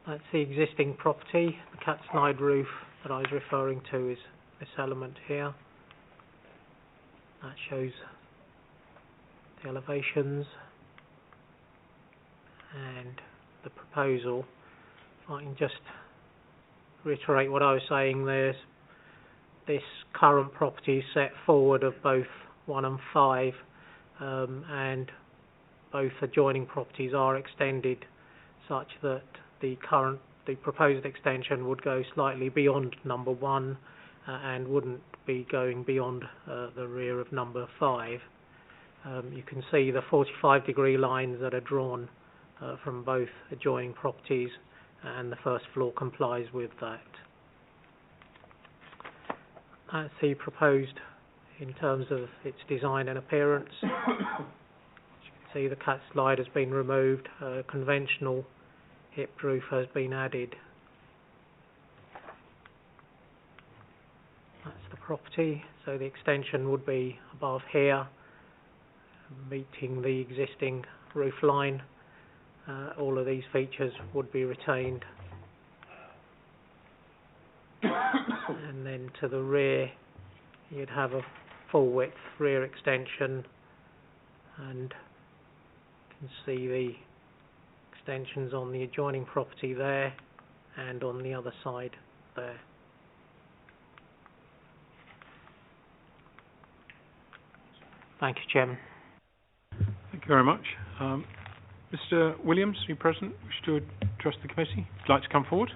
That's the existing property. The cat slide roof that I was referring to is this element here. That shows the elevations and the proposal. If I can just reiterate what I was saying, there's this current property is set forward of both 1 and 5, and both adjoining properties are extended such that the proposed extension would go slightly beyond number 1 and wouldn't be going beyond the rear of number 5. You can see the 45-degree lines that are drawn from both adjoining properties, and the first floor complies with that. That's the proposed in terms of its design and appearance. As you can see, the cat slide has been removed, conventional hipped roof has been added. That's the property, so the extension would be above here, meeting the existing roof line. All of these features would be retained. And then to the rear you'd have a full width rear extension, and you can see the extensions on the adjoining property there and on the other side there. Thank you, Chairman. Thank you very much. Mr. Williams, are you present? Wish to address the committee? Would you like to come forward?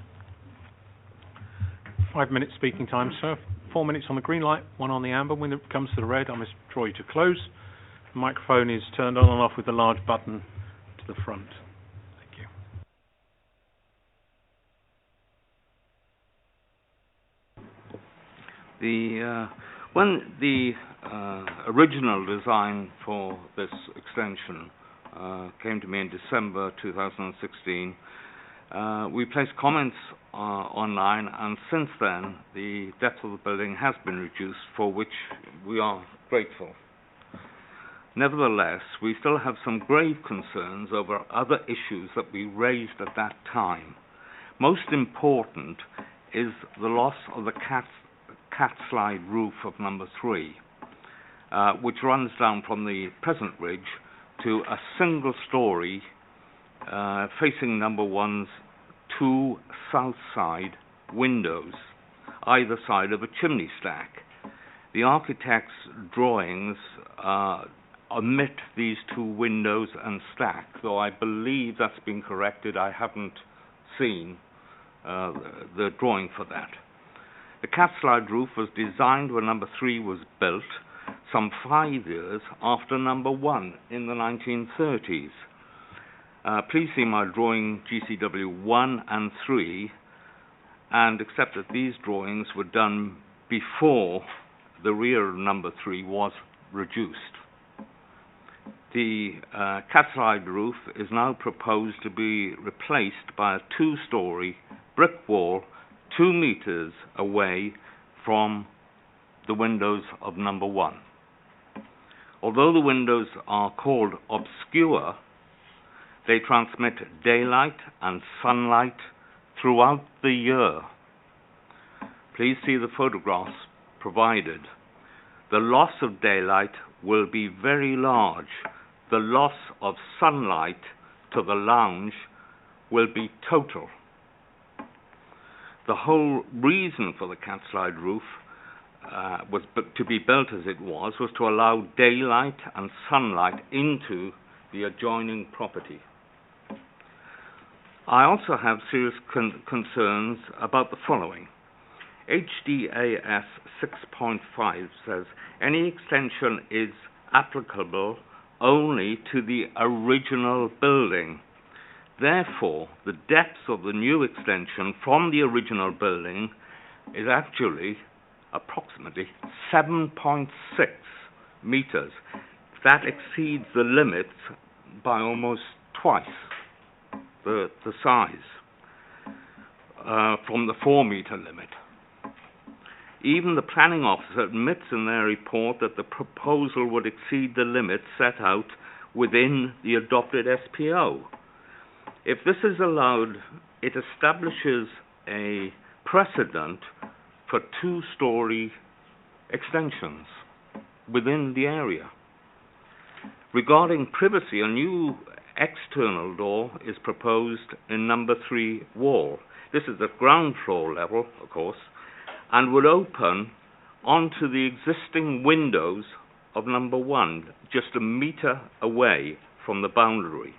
5 minutes speaking time, sir. 4 minutes on the green light, 1 on the amber. When it comes to the red, I must draw you to close. The microphone is turned on and off with a large button to the front. Thank you. When the original design for this extension came to me in December 2016, we placed comments online, and since then the depth of the building has been reduced, for which we are grateful. Nevertheless, we still have some grave concerns over other issues that we raised at that time. Most important is the loss of the cat slide roof of number 3, which runs down from the present ridge to a single story facing number 1's 2 south side windows, either side of a chimney stack. The architect's drawings omit these 2 windows and stack, though I believe that's been corrected. I haven't seen the drawing for that. The cat slide roof was designed when number 3 was built, some 5 years after number 1 in the 1930s. Please see my drawing GCW 1 and 3, and accept that these drawings were done before the rear of number 3 was reduced. The cat slide roof is now proposed to be replaced by a 2-story brick wall 2 meters away from the windows of number 1. Although the windows are called obscure, they transmit daylight and sunlight throughout the year. Please see the photographs provided. The loss of daylight will be very large. The loss of sunlight to the lounge will be total. The whole reason for the cat slide roof was to be built as it was to allow daylight and sunlight into the adjoining property. I also have serious concerns about the following. HDAS 6.5 says any extension is applicable only to the original building. Therefore, the depth of the new extension from the original building is actually approximately 7.6 meters. That exceeds the limits by almost twice the size. from the 4-metre limit. Even the planning officer admits in their report that the proposal would exceed the limits set out within the adopted SPO. If this is allowed, it establishes a precedent for 2-storey extensions within the area. Regarding privacy, a new external door is proposed in number 3 wall. This is at ground floor level, of course, and would open onto the existing windows of number 1, just a metre away from the boundary.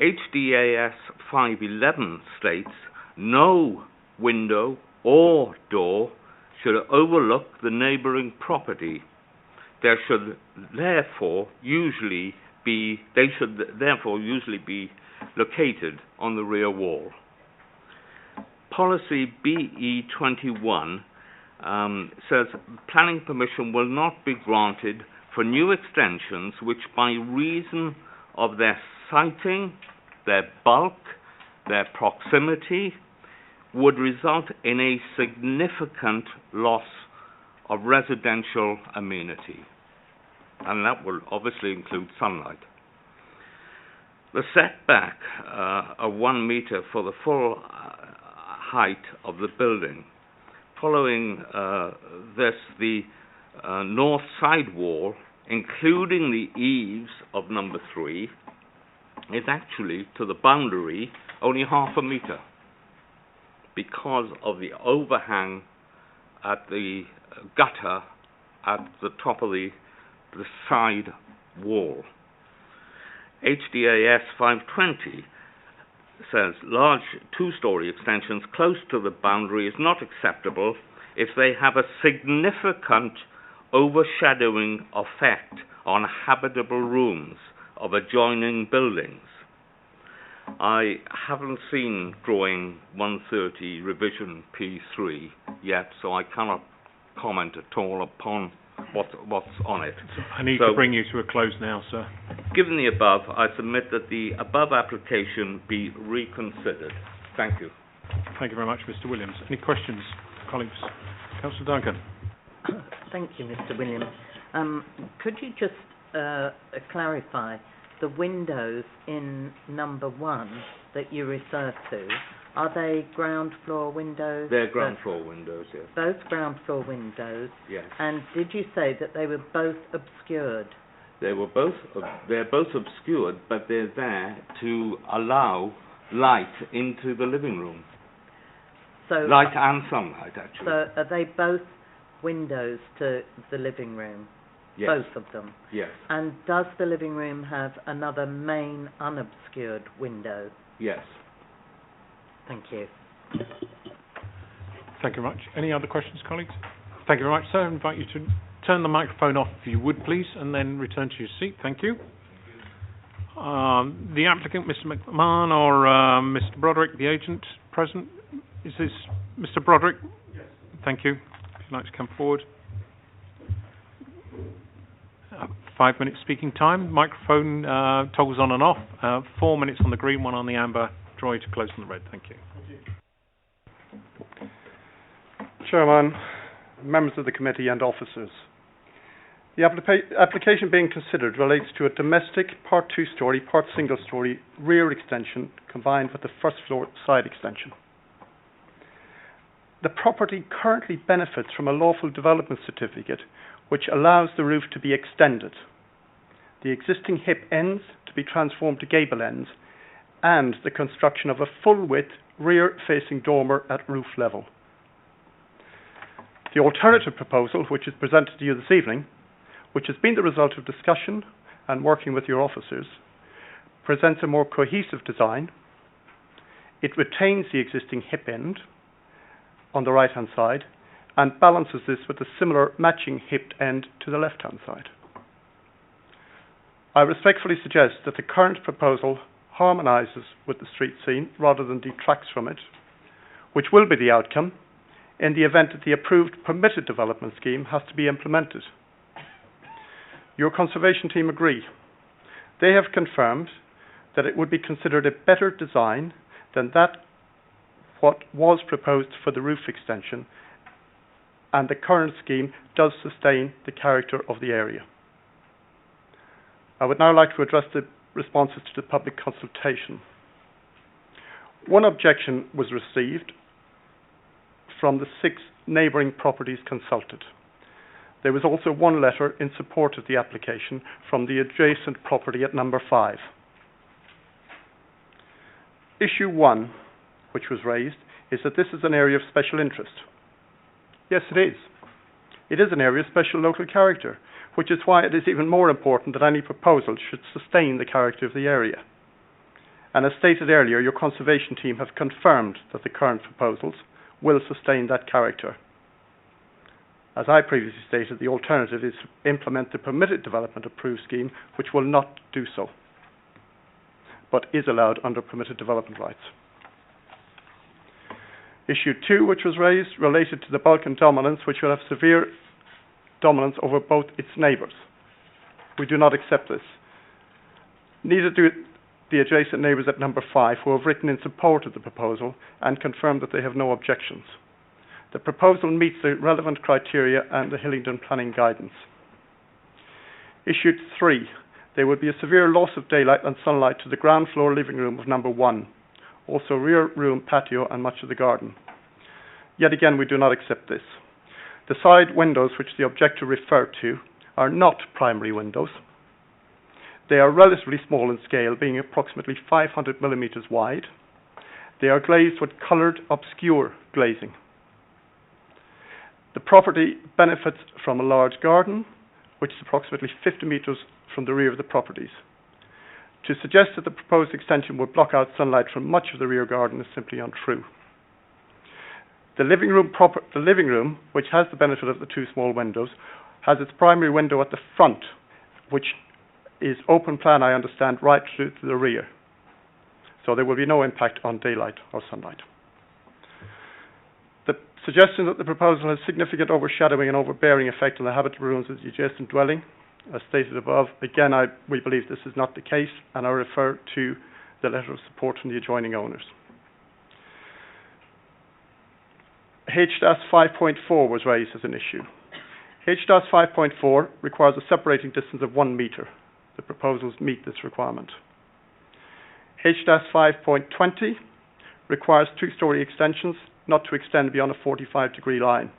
HDAS 511 states no window or door should overlook the neighbouring property. They should therefore usually be located on the rear wall. Policy BE21 says planning permission will not be granted for new extensions which, by reason of their siting, their bulk, their proximity, would result in a significant loss of residential amenity. And that will obviously include sunlight. The setback of 1 metre for the full height of the building. Following this, the north side wall, including the eaves of number 3, is actually to the boundary only ½ metre because of the overhang at the gutter at the top of the side wall. HDAS 520 says large 2-storey extensions close to the boundary is not acceptable if they have a significant overshadowing effect on habitable rooms of adjoining buildings. I haven't seen drawing 130 revision P3 yet, so I cannot comment at all upon what's on it. I need to bring you to a close now, sir. Given the above, I submit that the above application be reconsidered. Thank you. Thank you very much, Mr. Williams. Any questions, colleagues? Councillor Duncan. Thank you, Mr. Williams. Could you just clarify the windows in number 1 that you refer to? Are they ground floor windows? They're ground floor windows, yes. Both ground floor windows? Yes. And did you say that they were both obscured? They're both obscured, but they're there to allow light into the living room. So light and sunlight, actually. So are they both windows to the living room? Yes. Both of them? Yes. And does the living room have another main unobscured window? Yes. Thank you. Thank you very much. Any other questions, colleagues? Thank you very much, sir. I invite you to turn the microphone off, if you would, please, and then return to your seat. Thank you. The applicant, Mr. McMahon, or Mr. Broderick, the agent, present. Is this Mr. Broderick? Yes. Thank you. If you'd like to come forward. 5 minutes speaking time. Microphone toggles on and off. 4 minutes on the green, 1 on the amber. Draw you to close on the red. Thank you. Chairman, members of the committee and officers. The application being considered relates to a domestic part 2-storey, part single-storey rear extension combined with the first floor side extension. The property currently benefits from a lawful development certificate which allows the roof to be extended, the existing hip ends to be transformed to gable ends, and the construction of a full-width rear-facing dormer at roof level. The alternative proposal, which is presented to you this evening, which has been the result of discussion and working with your officers, presents a more cohesive design. It retains the existing hip end on the right-hand side and balances this with a similar matching hip end to the left-hand side. I respectfully suggest that the current proposal harmonises with the street scene rather than detracts from it, which will be the outcome in the event that the approved permitted development scheme has to be implemented. Your conservation team agree. They have confirmed that it would be considered a better design than that what was proposed for the roof extension, and the current scheme does sustain the character of the area. I would now like to address the responses to the public consultation. One objection was received from the 6 neighbouring properties consulted. There was also one letter in support of the application from the adjacent property at number 5. Issue 1, which was raised, is that this is an area of special interest. Yes, it is. It is an area of special local character, which is why it is even more important that any proposal should sustain the character of the area. And as stated earlier, your conservation team have confirmed that the current proposals will sustain that character. As I previously stated, the alternative is to implement the permitted development approved scheme, which will not do so, but is allowed under permitted development rights. Issue 2, which was raised, related to the Balkan dominance, which will have severe dominance over both its neighbours. We do not accept this. Neither do the adjacent neighbours at number 5, who have written in support of the proposal and confirmed that they have no objections. The proposal meets the relevant criteria and the Hillingdon planning guidance. Issue 3, there would be a severe loss of daylight and sunlight to the ground floor living room of number 1, also rear room, patio and much of the garden. Yet again, we do not accept this. The side windows which the objector referred to are not primary windows. They are relatively small in scale, being approximately 500 millimetres wide. They are glazed with coloured obscure glazing. The property benefits from a large garden, which is approximately 50 metres from the rear of the properties. To suggest that the proposed extension would block out sunlight from much of the rear garden is simply untrue. The living room, which has the benefit of the 2 small windows, has its primary window at the front, which is open plan, I understand, right through to the rear. So there will be no impact on daylight or sunlight. The suggestion that the proposal has significant overshadowing and overbearing effect on the habitable rooms of the adjacent dwelling, as stated above, again, we believe this is not the case, and I refer to the letter of support from the adjoining owners. H-5.4 was raised as an issue. H-5.4 requires a separating distance of 1 metre. The proposals meet this requirement. H-5.20 requires 2-storey extensions not to extend beyond a 45-degree line.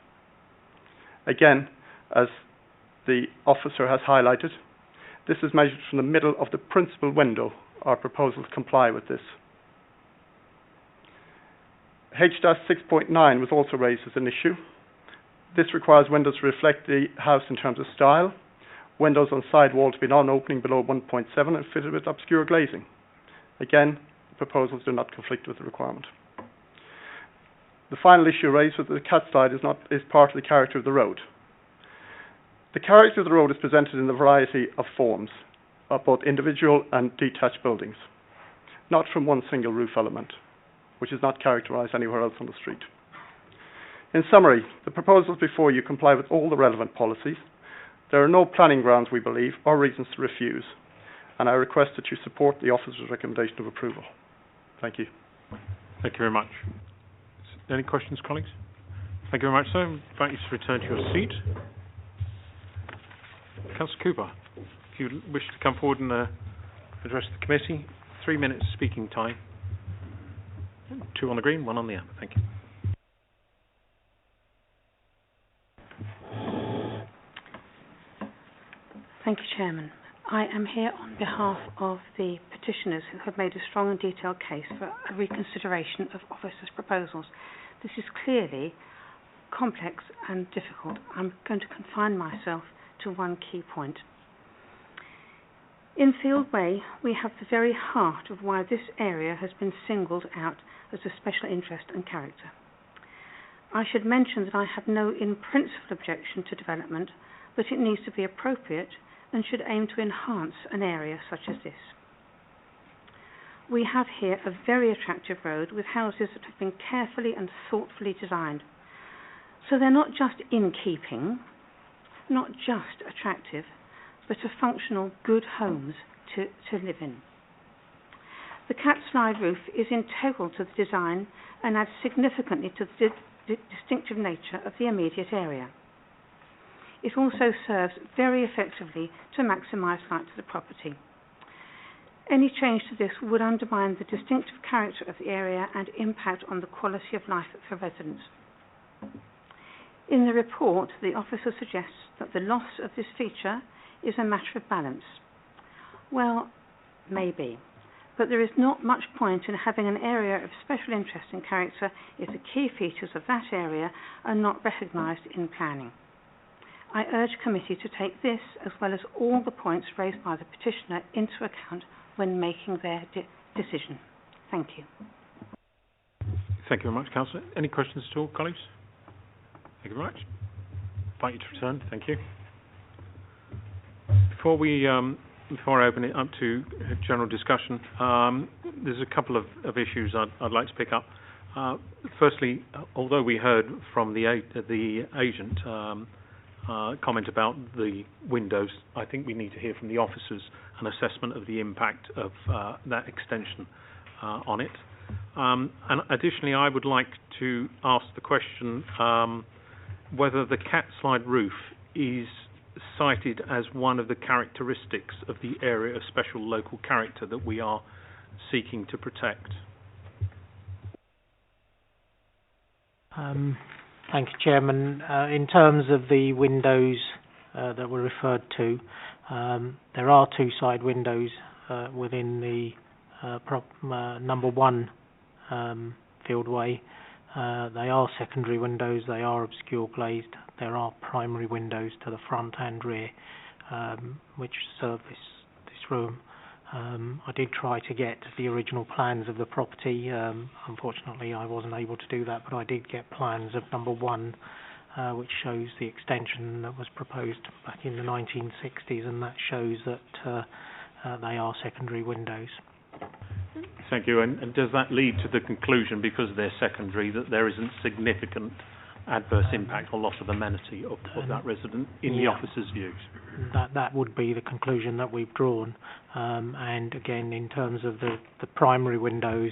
Again, as the officer has highlighted, this is measured from the middle of the principal window. Our proposals comply with this. H-6.9 was also raised as an issue. This requires windows to reflect the house in terms of style, windows on side walls to be non-opening below 1.7 and fitted with obscure glazing. Again, the proposals do not conflict with the requirement. The final issue raised was that the cat slide is part of the character of the road. The character of the road is presented in a variety of forms, of both individual and detached buildings, not from one single roof element, which is not characterised anywhere else on the street. In summary, the proposals before you comply with all the relevant policies. There are no planning grounds, we believe, or reasons to refuse, and I request that you support the officer's recommendation of approval. Thank you. Thank you very much. Any questions, colleagues? Thank you very much, sir. I invite you to return to your seat. Councillor Cooper, if you wish to come forward and address the committee, 3 minutes speaking time. 2 on the green, 1 on the amber. Thank you. Thank you, Chairman. I am here on behalf of the petitioners who have made a strong and detailed case for a reconsideration of officers' proposals. This is clearly complex and difficult. I'm going to confine myself to one key point. In Field Way, we have the very heart of why this area has been singled out as a special interest and character. I should mention that I have no in-principle objection to development, but it needs to be appropriate and should aim to enhance an area such as this. We have here a very attractive road with houses that have been carefully and thoughtfully designed. So they're not just in keeping, not just attractive, but are functional, good homes to live in. The cat slide roof is integral to the design and adds significantly to the distinctive nature of the immediate area. It also serves very effectively to maximise light to the property. Any change to this would undermine the distinctive character of the area and impact on the quality of life for residents. In the report, the officer suggests that the loss of this feature is a matter of balance. Well, maybe, but there is not much point in having an area of special interest and character if the key features of that area are not recognised in planning. I urge committee to take this, as well as all the points raised by the petitioner, into account when making their decision. Thank you. Thank you very much, Councillor. Any questions at all, colleagues? Thank you very much. Invite you to return. Thank you. Before I open it up to general discussion, there's a couple of issues I'd like to pick up. Firstly, although we heard from the agent comment about the windows, I think we need to hear from the officers an assessment of the impact of that extension on it. And additionally, I would like to ask the question whether the cat slide roof is cited as one of the characteristics of the area of special local character that we are seeking to protect. Thank you, Chairman. In terms of the windows that were referred to, there are two side windows within the number 1 fieldway. They are secondary windows, they are obscure glazed. There are primary windows to the front and rear which serve this room. I did try to get the original plans of the property. Unfortunately, I wasn't able to do that, but I did get plans of number 1, which shows the extension that was proposed back in the 1960s, and that shows that they are secondary windows. Thank you. And does that lead to the conclusion, because they're secondary, that there isn't significant adverse impact or loss of amenity of that resident in the officer's views? That would be the conclusion that we've drawn. And again, in terms of the primary windows,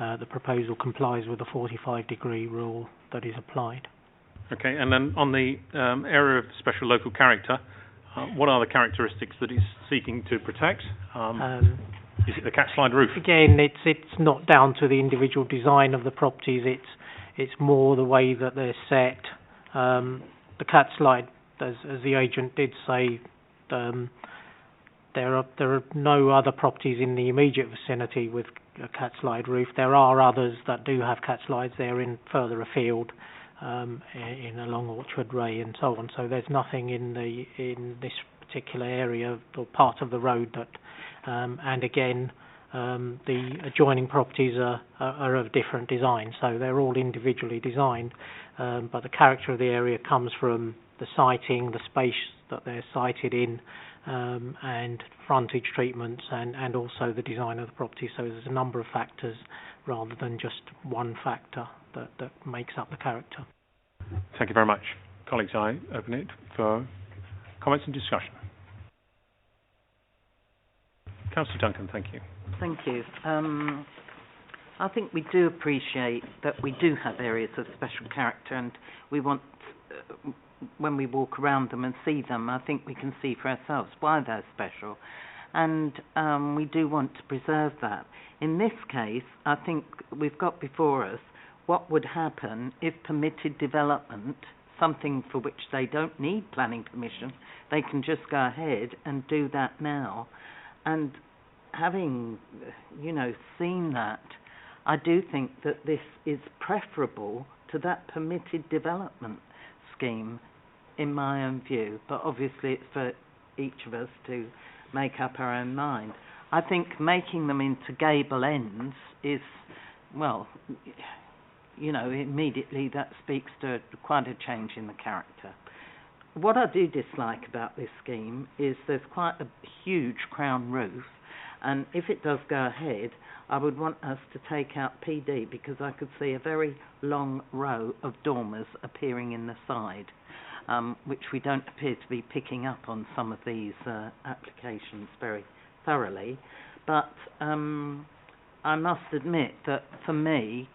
the proposal complies with the 45-degree rule that is applied. Okay, and then on the area of special local character, what are the characteristics that it's seeking to protect? Is it the cat slide roof? Again, it's not down to the individual design of the properties. It's more the way that they're set. The cat slide, as the agent did say, there are no other properties in the immediate vicinity with a cat slide roof. There are others that do have cat slides. They're in further afield, in along Orchard Way and so on. So there's nothing in this particular area or part of the road that. And again, the adjoining properties are of different design, so they're all individually designed, but the character of the area comes from the siting, the space that they're sited in, and frontage treatments, and also the design of the property. So there's a number of factors rather than just one factor that makes up the character. Thank you very much. Colleagues, I open it for comments and discussion. Councillor Duncan, thank you. Thank you. I think we do appreciate that we do have areas of special character, and we want, when we walk around them and see them, I think we can see for ourselves why they're special, and we do want to preserve that. In this case, I think we've got before us what would happen if permitted development, something for which they don't need planning permission, they can just go ahead and do that now. And having, seen that, I do think that this is preferable to that permitted development scheme, in my own view. But obviously it's for each of us to make up our own mind. I think making them into gable ends is, well, immediately that speaks to quite a change in the character. What I do dislike about this scheme is there's quite a huge crown roof, and if it does go ahead, I would want us to take out PD, because I could see a very long row of dormers appearing in the side, which we don't appear to be picking up on some of these applications very thoroughly. But I must admit that for me,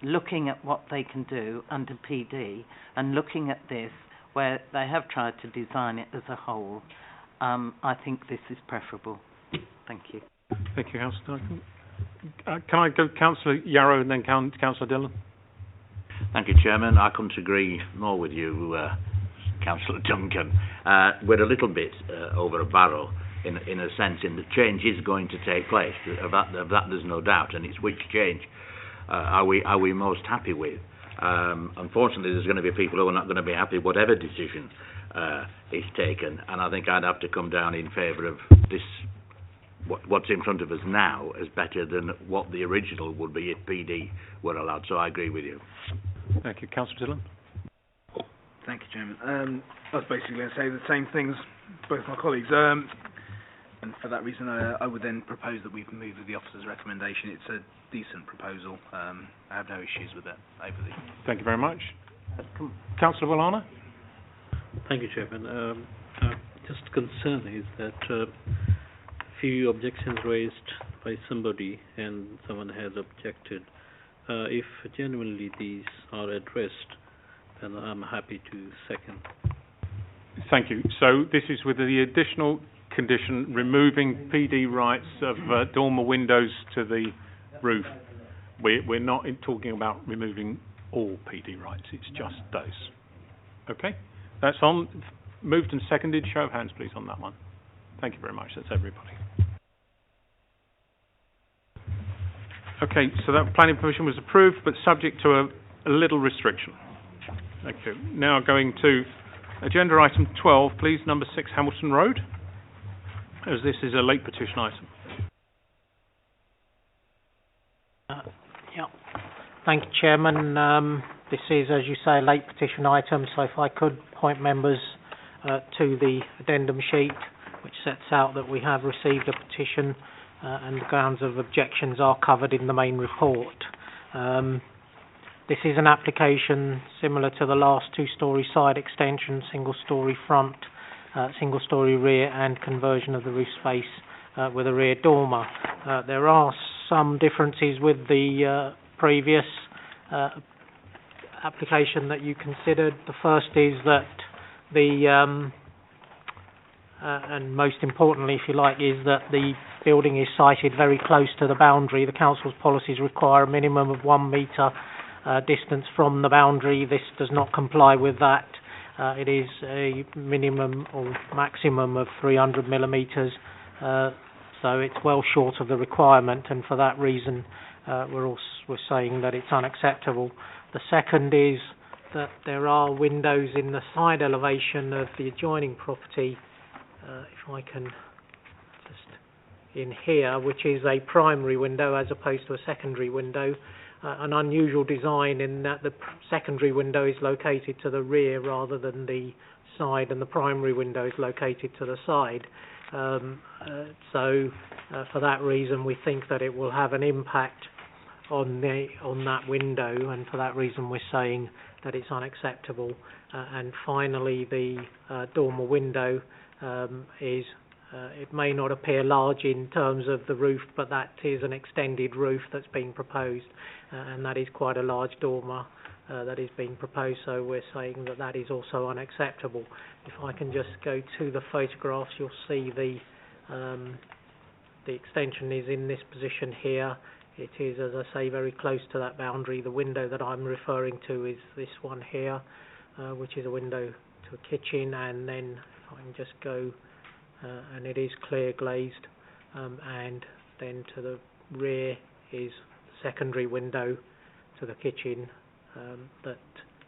looking at what they can do under PD and looking at this, where they have tried to design it as a whole, I think this is preferable. Thank you. Thank you, Councillor Duncan. Can I go Councillor Yarrow and then Councillor Dillon? Thank you, Chairman. I couldn't agree more with you, Councillor Duncan. We're a little bit over a barrel in a sense, in the change is going to take place. Of that there's no doubt, and it's which change are we most happy with. Unfortunately, there's going to be people who are not going to be happy whatever decision is taken, and I think I'd have to come down in favour of this. What's in front of us now is better than what the original would be if PD were allowed. So I agree with you. Thank you, Councillor Dillon. Thank you, Chairman. I was basically going to say the same things, both my colleagues. And for that reason, I would then propose that we move with the officer's recommendation. It's a decent proposal. I have no issues with it over the... Thank you very much. Councillor Wallana? Thank you, Chairman. Just concern is that few objections raised by somebody and someone has objected. If genuinely these are addressed, then I'm happy to second. Thank you. So this is with the additional condition removing PD rights of dormer windows to the roof. We're not talking about removing all PD rights, it's just those. Okay? That's on. Moved and seconded. Show of hands, please, on that one. Thank you very much. That's everybody. Okay, so that planning permission was approved, but subject to a little restriction. Thank you. Now going to agenda item 12, please, number 6 Hamilton Road, as this is a late petition item. Thank you, Chairman. This is, as you say, a late petition item, so if I could point members to the addendum sheet, which sets out that we have received a petition and the grounds of objections are covered in the main report. This is an application similar to the last two-storey side extension, single-storey front, single-storey rear and conversion of the roof space with a rear dormer. There are some differences with the previous application that you considered. The first is that the and most importantly, if you like, is that the building is sited very close to the boundary. The council's policies require a minimum of 1 metre distance from the boundary. This does not comply with that. It is a minimum or maximum of 300 millimetres, so it's well short of the requirement, and for that reason we're saying that it's unacceptable. The second is that there are windows in the side elevation of the adjoining property, if I can just in here, which is a primary window as opposed to a secondary window. An unusual design in that the secondary window is located to the rear rather than the side, and the primary window is located to the side. So for that reason we think that it will have an impact on that window, and for that reason we're saying that it's unacceptable. And finally, the dormer window is it may not appear large in terms of the roof, but that is an extended roof that's being proposed, and that is quite a large dormer that is being proposed, so we're saying that that is also unacceptable. If I can just go to the photographs, you'll see the extension is in this position here. It is, as I say, very close to that boundary. The window that I'm referring to is this one here, which is a window to a kitchen, and then if I can just go, and it is clear glazed, and then to the rear is the secondary window to the kitchen that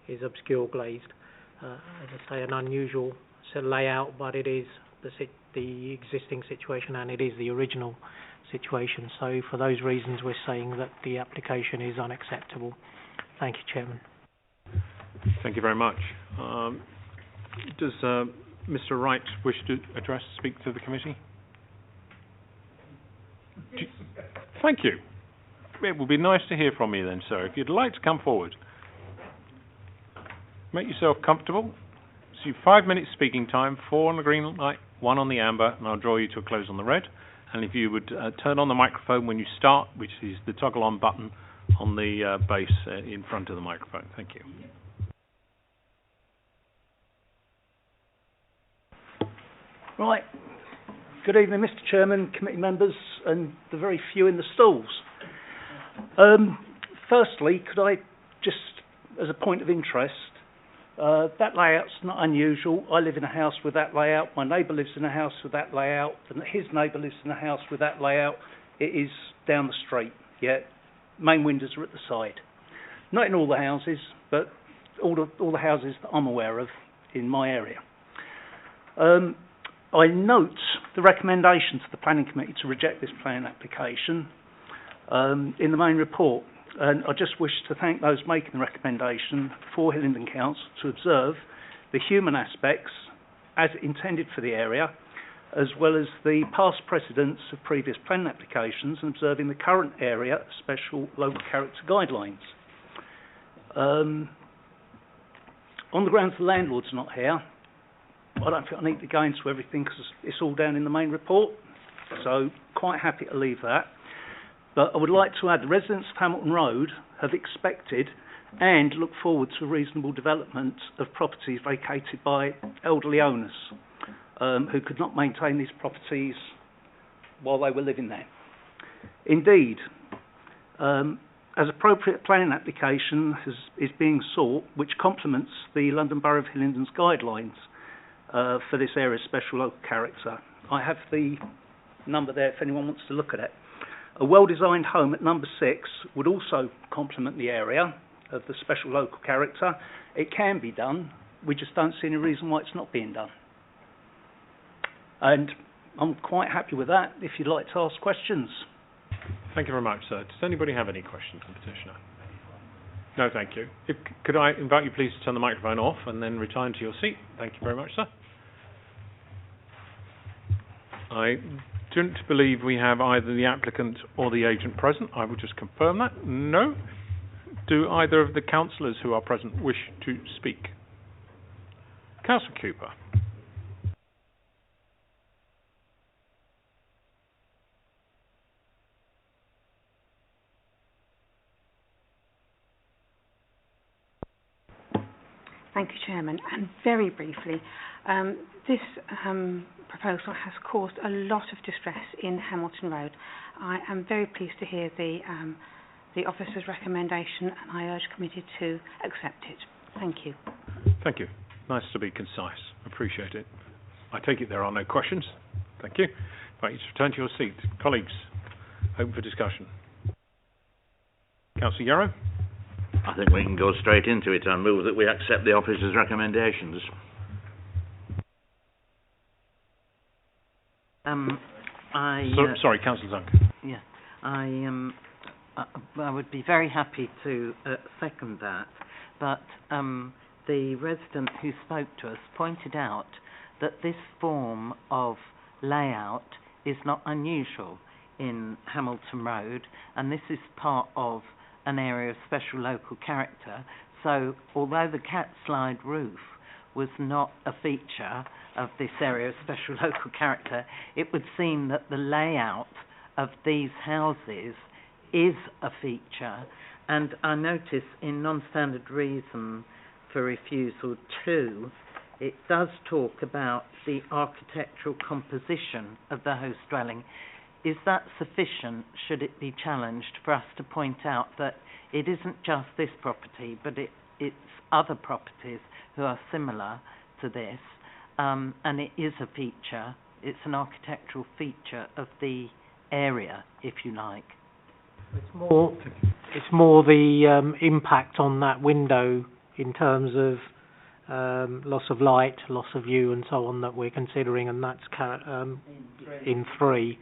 is obscure glazed. As I say, an unusual layout, but it is the existing situation, and it is the original situation. So for those reasons we're saying that the application is unacceptable. Thank you, Chairman. Thank you very much. Does Mr. Wright wish to speak to the committee? Thank you. It would be nice to hear from you then, sir. If you'd like to come forward. Make yourself comfortable. So 5 minutes speaking time, 4 on the green light, 1 on the amber, and I'll draw you to a close on the red. And if you would turn on the microphone when you start, which is the toggle on button on the base in front of the microphone. Thank you. Right. Good evening, Mr. Chairman, committee members, and the very few in the stalls. Firstly, could I just, as a point of interest, that layout's not unusual. I live in a house with that layout. My neighbour lives in a house with that layout. And his neighbour lives in a house with that layout. It is down the street. Yeah, main windows are at the side. Not in all the houses, but all the houses that I'm aware of in my area. I note the recommendation to the planning committee to reject this plan application in the main report. And I just wish to thank those making the recommendation for Hillingdon Council to observe the human aspects as intended for the area, as well as the past precedents of previous planning applications, and observing the current area special local character guidelines. On the grounds the landlord's not here, I don't think I need to go into everything because it's all down in the main report, so quite happy to leave that. But I would like to add the residents of Hamilton Road have expected and look forward to a reasonable development of properties vacated by elderly owners who could not maintain these properties while they were living there. Indeed, as appropriate planning application is being sought, which complements the London Borough of Hillingdon's guidelines for this area's special local character. I have the number there if anyone wants to look at it. A well-designed home at number 6 would also complement the area of the special local character. It can be done. We just don't see any reason why it's not being done. And I'm quite happy with that if you'd like to ask questions. Thank you very much, sir. Does anybody have any questions for the petitioner? No, thank you. Could I invite you please to turn the microphone off and then return to your seat? Thank you very much, sir. I don't believe we have either the applicant or the agent present. I will just confirm that. No. Do either of the councillors who are present wish to speak? Councillor Cooper. Thank you, Chairman. And very briefly, this proposal has caused a lot of distress in Hamilton Road. I am very pleased to hear the officer's recommendation, and I urge committee to accept it. Thank you. Thank you. Nice to be concise. Appreciate it. I take it there are no questions. Thank you. Invite you to return to your seat. Colleagues, open for discussion. Councillor Yarrow? I think we can go straight into it and move that we accept the officer's recommendations. Sorry, Councillor Zunk. Yeah, I would be very happy to second that, but the resident who spoke to us pointed out that this form of layout is not unusual in Hamilton Road, and this is part of an area of special local character. So although the cat slide roof was not a feature of this area of special local character, it would seem that the layout of these houses is a feature. And I notice in non-standard reason for refusal 2, it does talk about the architectural composition of the host dwelling. Is that sufficient, should it be challenged, for us to point out that it isn't just this property, but it's other properties who are similar to this, and it is a feature, it's an architectural feature of the area, if you like? It's more the impact on that window in terms of loss of light, loss of view, and so on that we're considering, and that's in 3.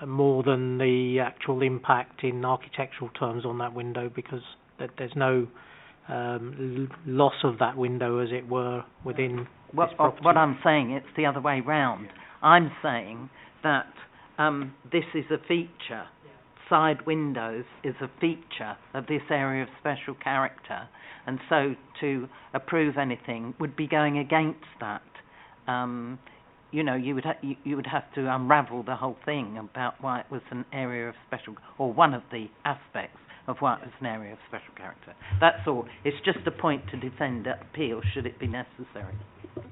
More than the actual impact in architectural terms on that window, because there's no loss of that window, as it were, within this property. What I'm saying, it's the other way round. I'm saying that this is a feature. Side windows is a feature of this area of special character, and so to approve anything would be going against that. you know, you would have to unravel the whole thing about why it was an area of special, or one of the aspects of why it was an area of special character. That's all. It's just a point to defend at appeal should it be necessary.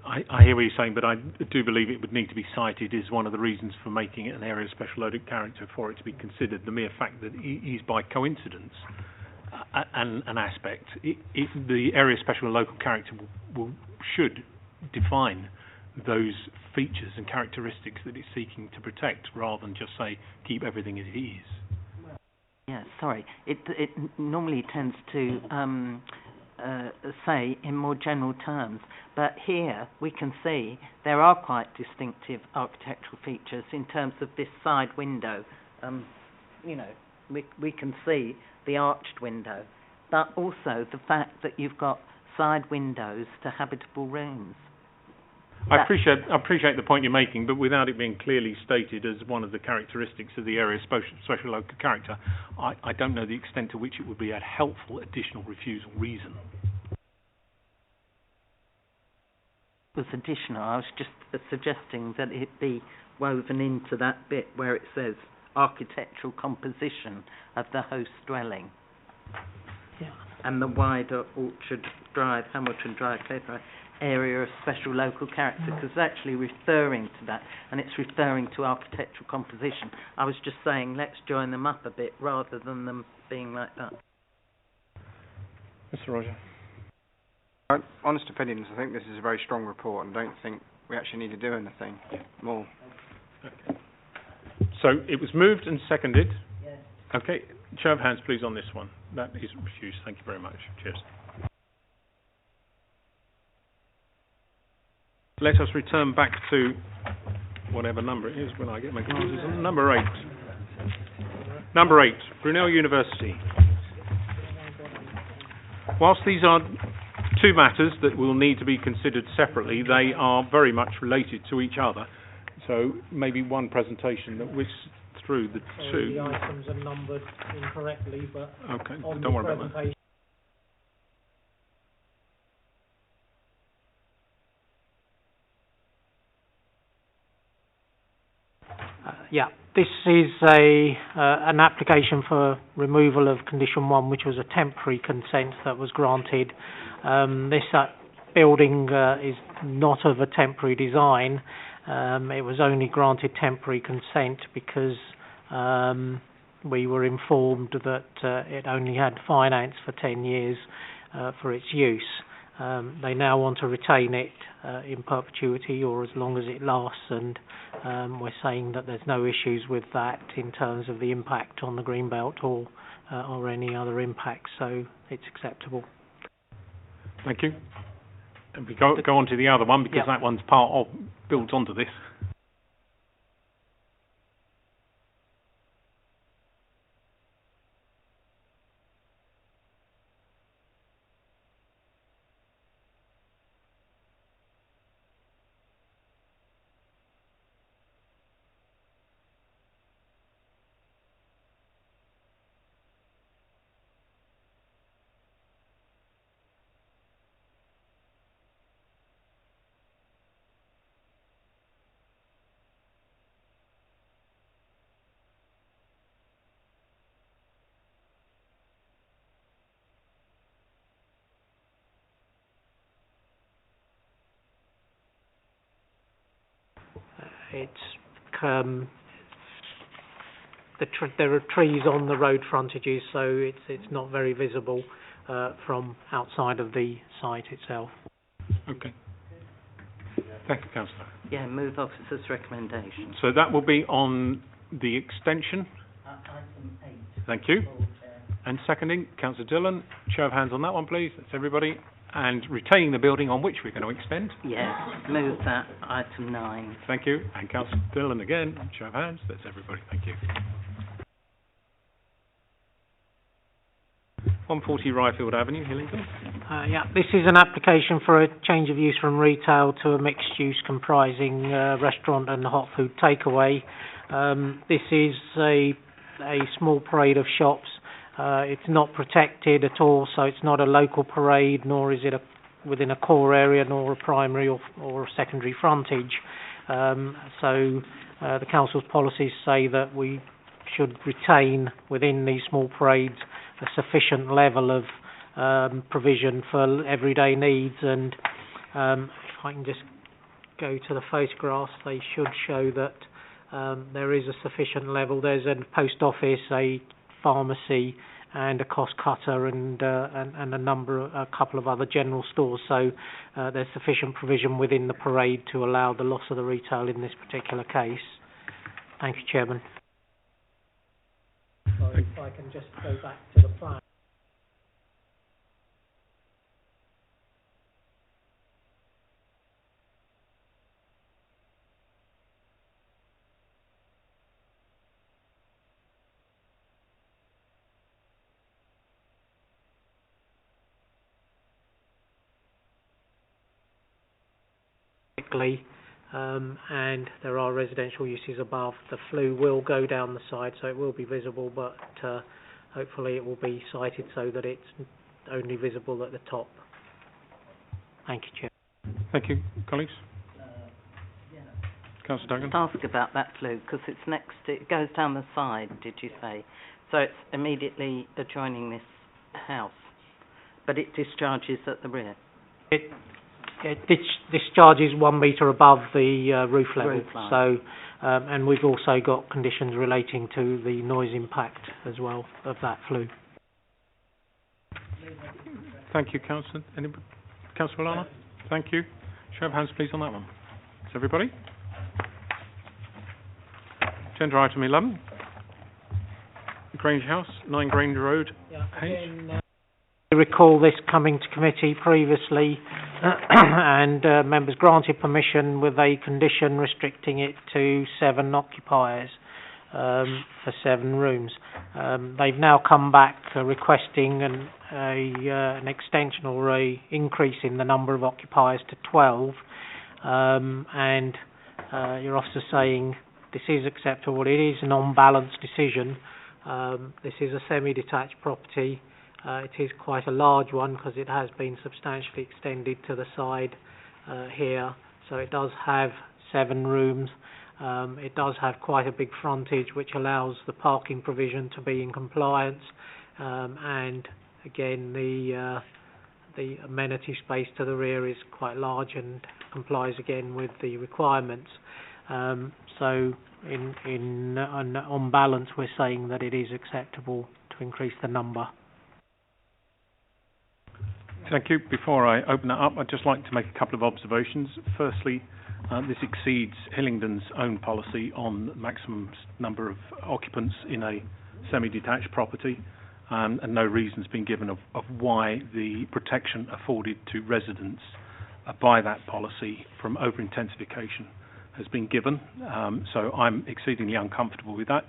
I hear what you're saying, but I do believe it would need to be cited as one of the reasons for making it an area of special local character for it to be considered. The mere fact that it is by coincidence an aspect, the area of special and local character should define those features and characteristics that it's seeking to protect, rather than just say keep everything as it is. Yeah, sorry. It normally tends to say in more general terms, but here we can see there are quite distinctive architectural features in terms of this side window. You know, we can see the arched window, but also the fact that you've got side windows to habitable rooms. I appreciate the point you're making, but without it being clearly stated as one of the characteristics of the area's special local character, I don't know the extent to which it would be a helpful additional refusal reason. It was additional. I was just suggesting that it be woven into that bit where it says architectural composition of the host dwelling. Yeah. And the wider Orchard Drive, Hamilton Drive, Clipper area of special local character, because it's actually referring to that, and it's referring to architectural composition. I was just saying let's join them up a bit rather than them being like that. Mr. Roger. Honest opinions, I think this is a very strong report and don't think we actually need to do anything more. Okay. So it was moved and seconded. Yes. Okay. Show of hands, please, on this one. That is refused. Thank you very much. Cheers. Let us return back to whatever number it is when I get my glasses on. Number 8. Number 8, Brunel University. Whilst these are two matters that will need to be considered separately, they are very much related to each other. So maybe one presentation that whisks through the two. The items are numbered incorrectly, but okay, on don't the worry about that. Yeah, this is an application for removal of condition 1, which was a temporary consent that was granted. This building is not of a temporary design. It was only granted temporary consent because we were informed that it only had finance for 10 years for its use. They now want to retain it in perpetuity or as long as it lasts, and we're saying that there's no issues with that in terms of the impact on the Greenbelt or any other impact, so it's acceptable. Thank you. And we go on to the other one, because that one's builds onto this. There are trees on the road frontages, so it's not very visible from outside of the site itself. Okay. Thank you, Councillor. Yeah, move officer's recommendation. So that will be on the extension. Item 8. Thank you. And seconding, Councillor Dillon. Show of hands on that one, please. That's everybody. And retaining the building on which we're going to extend. Yes, move that. Item 9. Thank you. And Councillor Dillon again. Show of hands. That's everybody. Thank you. 140 Ryfield Avenue, Hillingdon. Yeah, this is an application for a change of use from retail to a mixed use comprising restaurant and hot food takeaway. This is a small parade of shops. It's not protected at all, so it's not a local parade, nor is it within a core area, nor a primary or a secondary frontage. The council's policies say that we should retain within these small parades a sufficient level of provision for everyday needs, and if I can just go to the photographs, they should show that there is a sufficient level. There's a post office, a pharmacy, and a cost cutter, and a couple of other general stores. So there's sufficient provision within the parade to allow the loss of the retail in this particular case. Thank you, Chairman. So if I can just go back to the plan. And there are residential uses above. The flue will go down the side, so it will be visible, but hopefully it will be sited so that it's only visible at the top. Thank you, Chair. Thank you, colleagues. Councillor Duncan. Ask about that flue, because it's it goes down the side, did you say? So it's immediately adjoining this house, but it discharges at the rear. It discharges 1 metre above the roof level. Roof line. So, and we've also got conditions relating to the noise impact as well of that flue. Thank you, Councillor. Councillor Lana? Thank you. Show of hands, please, on that one. Is everybody? Agenda item 11. Grange House, 9 Grange Road. I recall this coming to committee previously, and members granted permission with a condition restricting it to 7 occupiers for 7 rooms. They've now come back requesting an extension or a increase in the number of occupiers to 12, and your officer saying this is acceptable. It is an on-balance decision. This is a semi-detached property. It is quite a large one because it has been substantially extended to the side here. So it does have 7 rooms. It does have quite a big frontage, which allows the parking provision to be in compliance. And again, the amenity space to the rear is quite large and complies again with the requirements. So on balance, we're saying that it is acceptable to increase the number. Thank you. Before I open that up, I'd just like to make a couple of observations. Firstly, this exceeds Hillingdon's own policy on maximum number of occupants in a semi-detached property, and no reason's been given of why the protection afforded to residents by that policy from over-intensification has been given. So I'm exceedingly uncomfortable with that.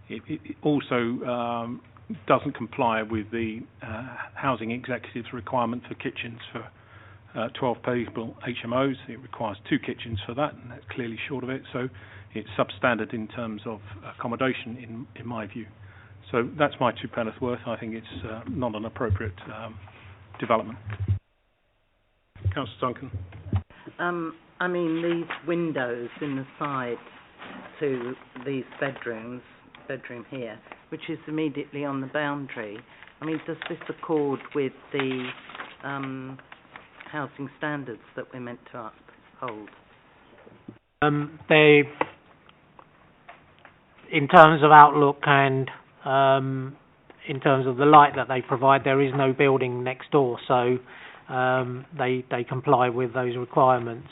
It also doesn't comply with the housing executive's requirement for kitchens for 12 people HMOs. It requires 2 kitchens for that, and that's clearly short of it. So it's substandard in terms of accommodation, in my view. So that's my 2 penneth worth. I think it's not an appropriate development. Councillor Duncan. I mean, these windows in the side to these bedrooms, bedroom here, which is immediately on the boundary. I mean, does this accord with the housing standards that we're meant to uphold? They, in terms of outlook and in terms of the light that they provide, there is no building next door, so they comply with those requirements.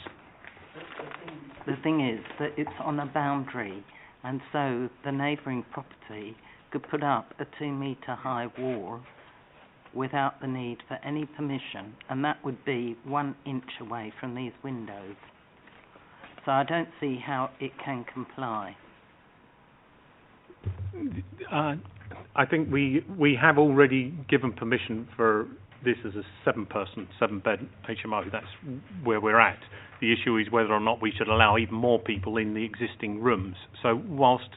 The thing is that it's on a boundary, and so the neighbouring property could put up a 2-metre high wall without the need for any permission, and that would be 1 inch away from these windows. So I don't see how it can comply. I think we have already given permission for this as a 7-person, 7-bed HMO. That's where we're at. The issue is whether or not we should allow even more people in the existing rooms. So whilst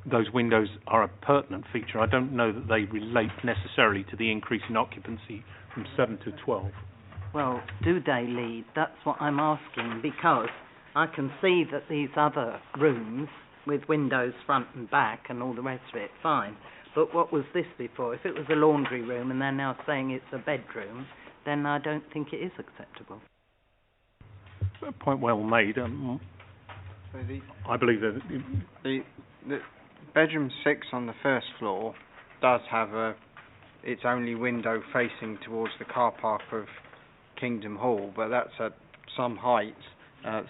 those windows are a pertinent feature, I don't know that they relate necessarily to the increase in occupancy from 7 to 12. Well, do they lead? That's what I'm asking, because I can see that these other rooms with windows front and back and all the rest of it, fine. But what was this before? If it was a laundry room and they're now saying it's a bedroom, then I don't think it is acceptable. Point well made. I believe that the bedroom 6 on the first floor does have its only window facing towards the car park of Kingdom Hall, but that's at some height,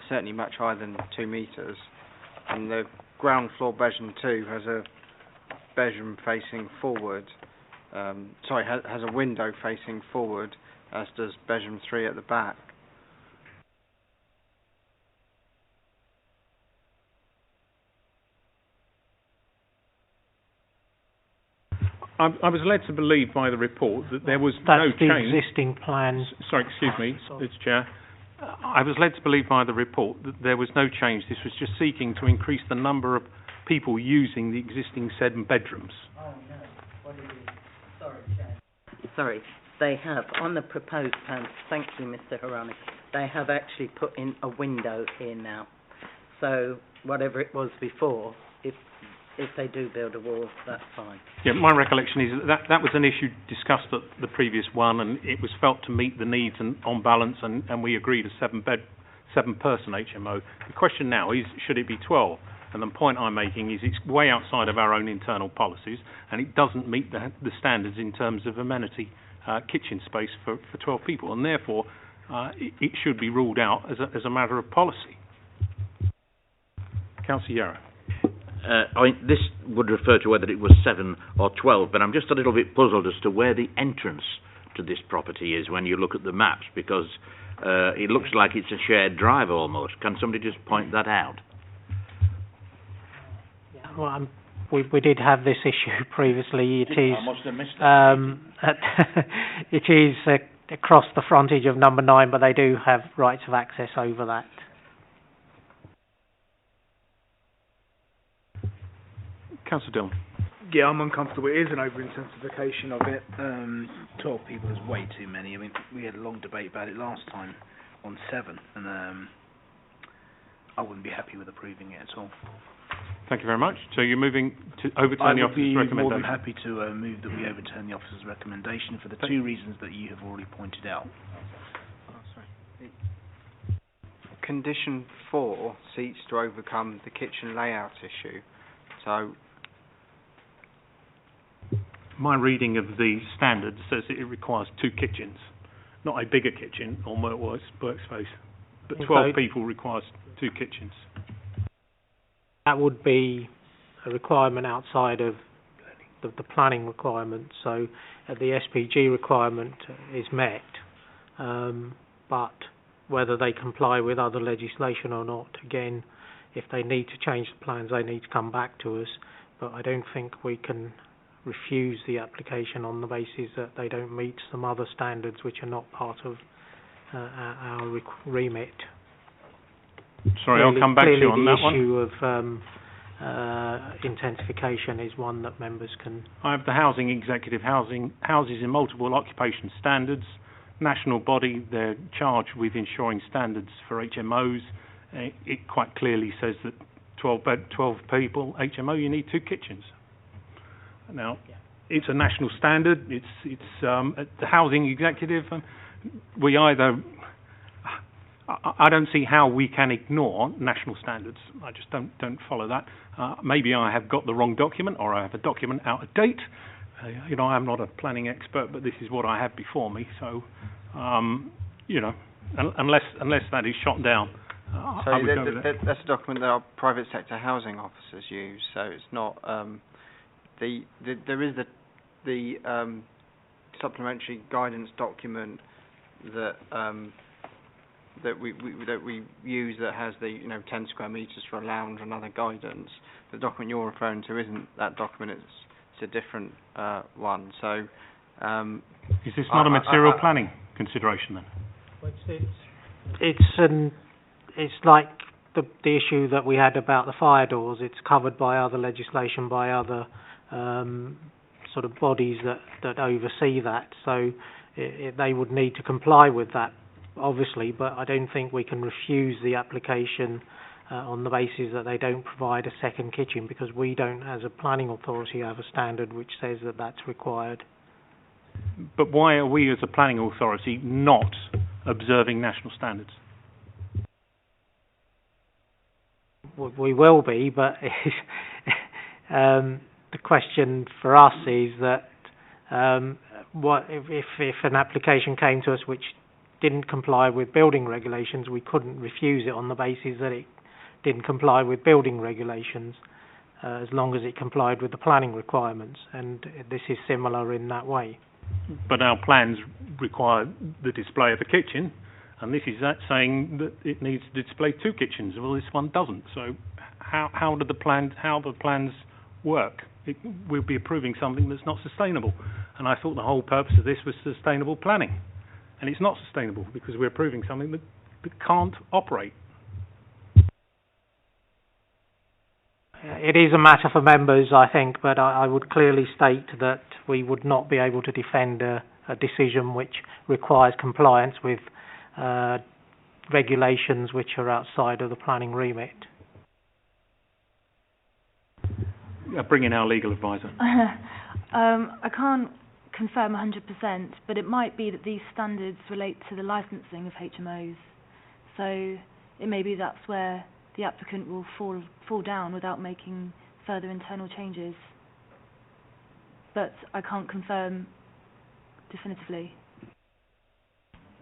certainly much higher than 2 metres. And the ground floor bedroom 2 has a bedroom facing forward. Has a window facing forward, as does bedroom 3 at the back. I was led to believe by the report that there was That's no the change. existing plan. Sorry, excuse me, Mr. Chair. I was led to believe by the report that there was no change. This was just seeking to increase the number of people using the existing 7 bedrooms. Oh, no. What it is. Sorry, Chair. Sorry. They have, on the proposed plans, thank you, Mr. Harani, they have actually put in a window here now. So, whatever it was before, if they do build a wall, that's fine. Yeah, my recollection is that was an issue discussed at the previous one, and it was felt to meet the needs and on balance, and we agreed a 7-person HMO. The question now is, should it be 12? And the point I'm making is it's way outside of our own internal policies, and it doesn't meet the standards in terms of amenity kitchen space for 12 people, and therefore it should be ruled out as a matter of policy. Councillor Yarrow. This would refer to whether it was 7 or 12, but I'm just a little bit puzzled as to where the entrance to this property is when you look at the maps, because it looks like it's a shared drive almost. Can somebody just point that out? Well, we did have this issue previously. I must have missed that. It is across the frontage of number 9, but they do have rights of access over that. Councillor Dillon. Yeah, I'm uncomfortable. It is an over-intensification of it. 12 people is way too many. I mean, we had a long debate about it last time on 7, and I wouldn't be happy with approving it at all. Thank you very much. So you're moving to overturn the officer's recommendation? I would be more than happy to move that we overturn the officer's recommendation for the 2 reasons that you have already pointed out. Condition 4 seeks to overcome the kitchen layout issue. So, my reading of the standard says that it requires 2 kitchens, not a bigger kitchen or more workspace, but 12 people requires 2 kitchens. That would be a requirement outside of the planning requirement. So the SPG requirement is met, but whether they comply with other legislation or not, again, if they need to change the plans, they need to come back to us. But I don't think we can refuse the application on the basis that they don't meet some other standards which are not part of our remit. Sorry, I'll come back to you on that one. The issue of intensification is one that members can... I have the housing executive, houses in multiple occupation standards, national body. They're charged with ensuring standards for HMOs. It quite clearly says that 12 people HMO, you need 2 kitchens. Now, it's a national standard. It's the housing executive. We either... I don't see how we can ignore national standards. I just don't follow that. Maybe I have got the wrong document, or I have a document out of date. I'm not a planning expert, but this is what I have before me. So, unless that is shot down, that's a document that our private sector housing officers use. So it's not there is the supplementary guidance document that we use that has the 10 square metres for a lounge and other guidance. The document you're referring to isn't that document. It's a different one. So is this not a material planning consideration then? It's like the issue that we had about the fire doors. It's covered by other legislation, by other sort of bodies that oversee that. So they would need to comply with that obviously, but I don't think we can refuse the application on the basis that they don't provide a second kitchen, because we don't, as a planning authority, have a standard which says that that's required. But why are we as a planning authority not observing national standards? We will be, but the question for us is that what if an application came to us which didn't comply with building regulations, we couldn't refuse it on the basis that it didn't comply with building regulations, as long as it complied with the planning requirements, and this is similar in that way. But our plans require the display of a kitchen, and this is that saying that it needs to display 2 kitchens. Well, this one doesn't. So how do the plans work? We'll be approving something that's not sustainable, and I thought the whole purpose of this was sustainable planning, and it's not sustainable because we're approving something that can't operate. It is a matter for members, I think, but I would clearly state that we would not be able to defend a decision which requires compliance with regulations which are outside of the planning remit. Bring in our legal advisor. I can't confirm 100%, but it might be that these standards relate to the licensing of HMOs. So it may be that's where the applicant will fall down without making further internal changes. But I can't confirm definitively.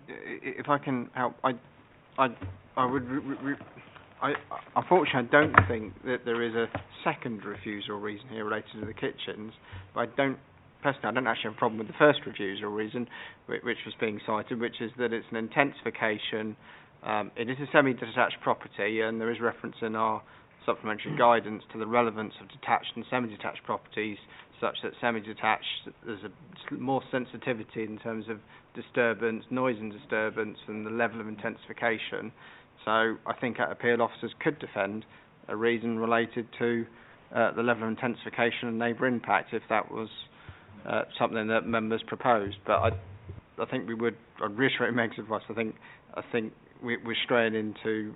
If I can help, I would. Unfortunately, I don't think that there is a second refusal reason here related to the kitchens. But I don't actually have a problem with the first refusal reason, which was being cited, which is that it's an intensification. It is a semi-detached property, and there is reference in our supplementary guidance to the relevance of detached and semi-detached properties, such that semi-detached, there's a more sensitivity in terms of disturbance, noise and disturbance, and the level of intensification. So I think our appeal officers could defend a reason related to the level of intensification and neighbour impact if that was something that members proposed. But I think I'd reiterate Meg's advice. I think we're straying into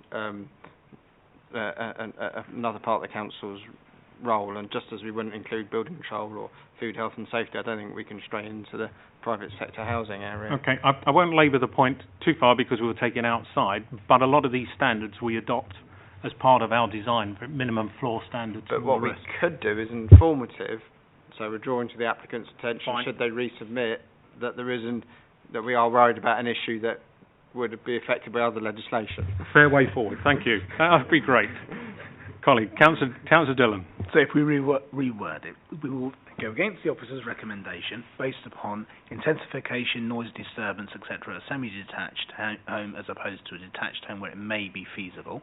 another part of the council's role, and just as we wouldn't include building control or food, health and safety, I don't think we can stray into the private sector housing area. Okay, I won't labour the point too far because we were taken outside, but a lot of these standards we adopt as part of our design, for minimum floor standards. But what we could do is informative, so we're drawing to the applicant's attention, should they resubmit, that we are worried about an issue that would be affected by other legislation. Fair way forward, thank you. That would be great. Colleague, Councillor Dillon. So if we reword it, we will go against the officer's recommendation based upon intensification, noise disturbance, etc., a semi-detached home as opposed to a detached home where it may be feasible.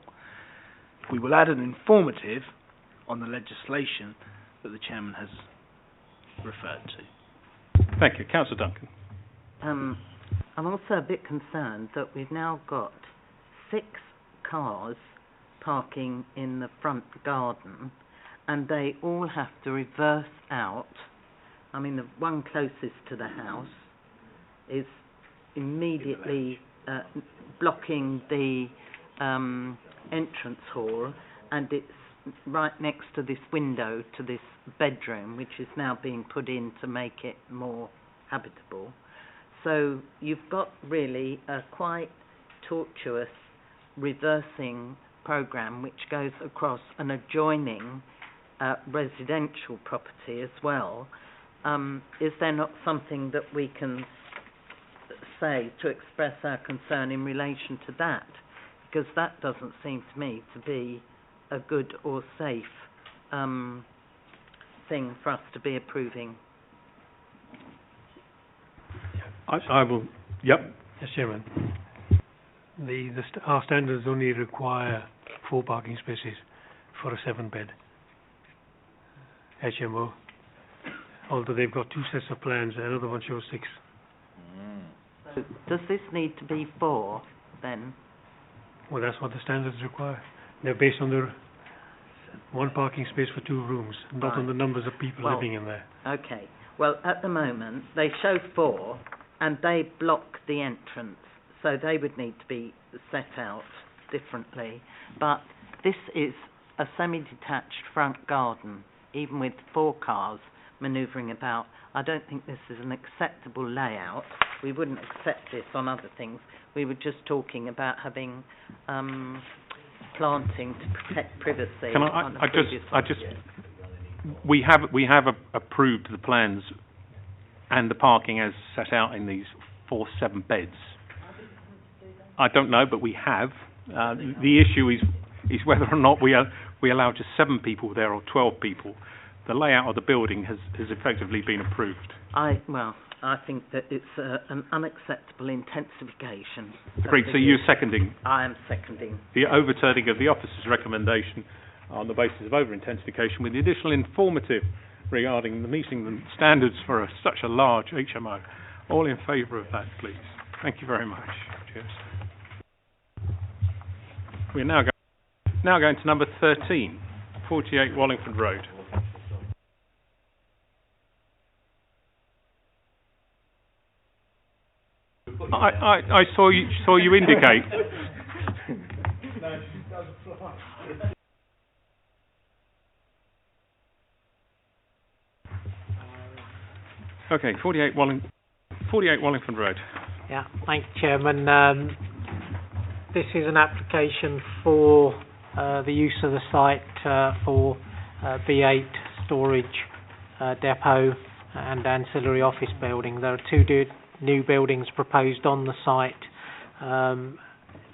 We will add an informative on the legislation that the chairman has referred to. Thank you. Councillor Duncan. I'm also a bit concerned that we've now got 6 cars parking in the front garden, and they all have to reverse out. I mean, the one closest to the house is immediately blocking the entrance hall, and it's right next to this window to this bedroom, which is now being put in to make it more habitable. So you've got really a quite tortuous reversing programme which goes across an adjoining residential property as well. Is there not something that we can say to express our concern in relation to that? Because that doesn't seem to me to be a good or safe thing for us to be approving. I will. Yep. Yes, Chairman. Our standards only require 4 parking spaces for a 7-bed HMO. Although they've got 2 sets of plans, another one shows 6. So does this need to be 4 then? Well, that's what the standards require. They're based on the 1 parking space for 2 rooms, not on the numbers of people living in there. Okay. Well, at the moment, they show 4, and they block the entrance. so they would need to be set out differently. But this is a semi-detached front garden, even with 4 cars manoeuvring about. I don't think this is an acceptable layout. We wouldn't accept this on other things. We were just talking about having planting to protect privacy. We have approved the plans and the parking as set out in these 4-7 beds. I don't know, but we have. The issue is whether or not we allow just 7 people there or 12 people. The layout of the building has effectively been approved. I think that it's an unacceptable intensification. Agreed. So you're seconding? I am seconding. The overturning of the officer's recommendation on the basis of over-intensification with the additional informative regarding the meeting the standards for such a large HMO. All in favour of that, please. Thank you very much. Cheers. We're now going to number 13, 48 Wallingford Road. I saw you indicate. Okay, 48 Wallingford Road. Yeah, thank you, Chairman. This is an application for the use of the site for B8 storage depot and ancillary office building. There are 2 new buildings proposed on the site.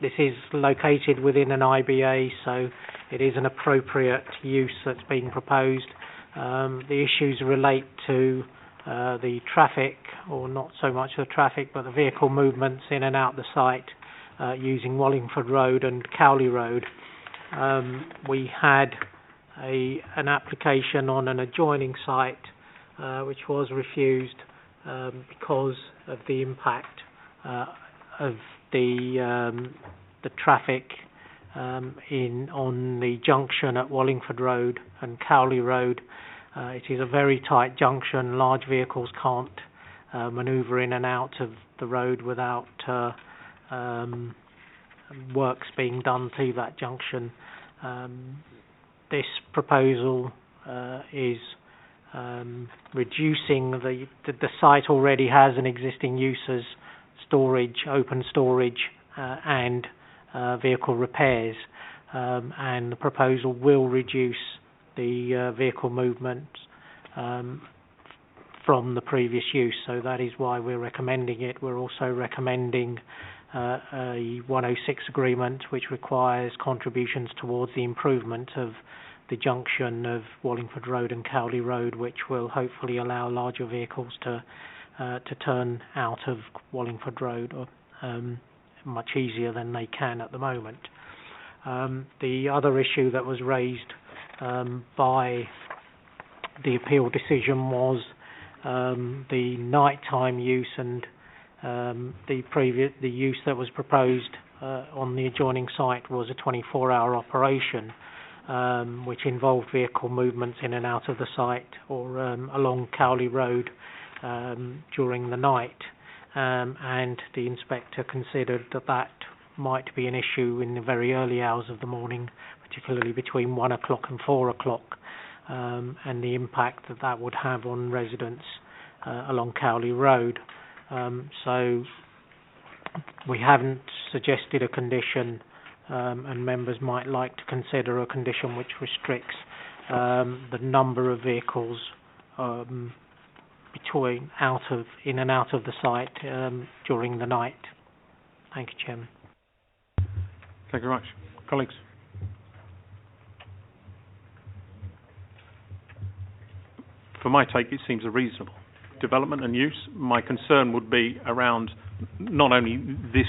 This is located within an IBA, so it is an appropriate use that's being proposed. The issues relate to the traffic, or not so much the traffic, but the vehicle movements in and out the site using Wallingford Road and Cowley Road. We had an application on an adjoining site which was refused because of the impact of the traffic on the junction at Wallingford Road and Cowley Road. It is a very tight junction. Large vehicles can't manoeuvre in and out of the road without works being done to that junction. This proposal is reducing the site already has an existing use as storage, open storage, and vehicle repairs, and the proposal will reduce the vehicle movement from the previous use, so that is why we're recommending it. We're also recommending a 106 agreement which requires contributions towards the improvement of the junction of Wallingford Road and Cowley Road, which will hopefully allow larger vehicles to turn out of Wallingford Road much easier than they can at the moment. The other issue that was raised by the appeal decision was the nighttime use, and the use that was proposed on the adjoining site was a 24-hour operation, which involved vehicle movements in and out of the site or along Cowley Road during the night, and the inspector considered that might be an issue in the very early hours of the morning, particularly between 1 o'clock and 4 o'clock, and the impact that would have on residents along Cowley Road. So we haven't suggested a condition, and members might like to consider a condition which restricts the number of vehicles in and out of the site during the night. Thank you, Chairman. Thank you very much. Colleagues? For my take, it seems a reasonable development and use. My concern would be around not only this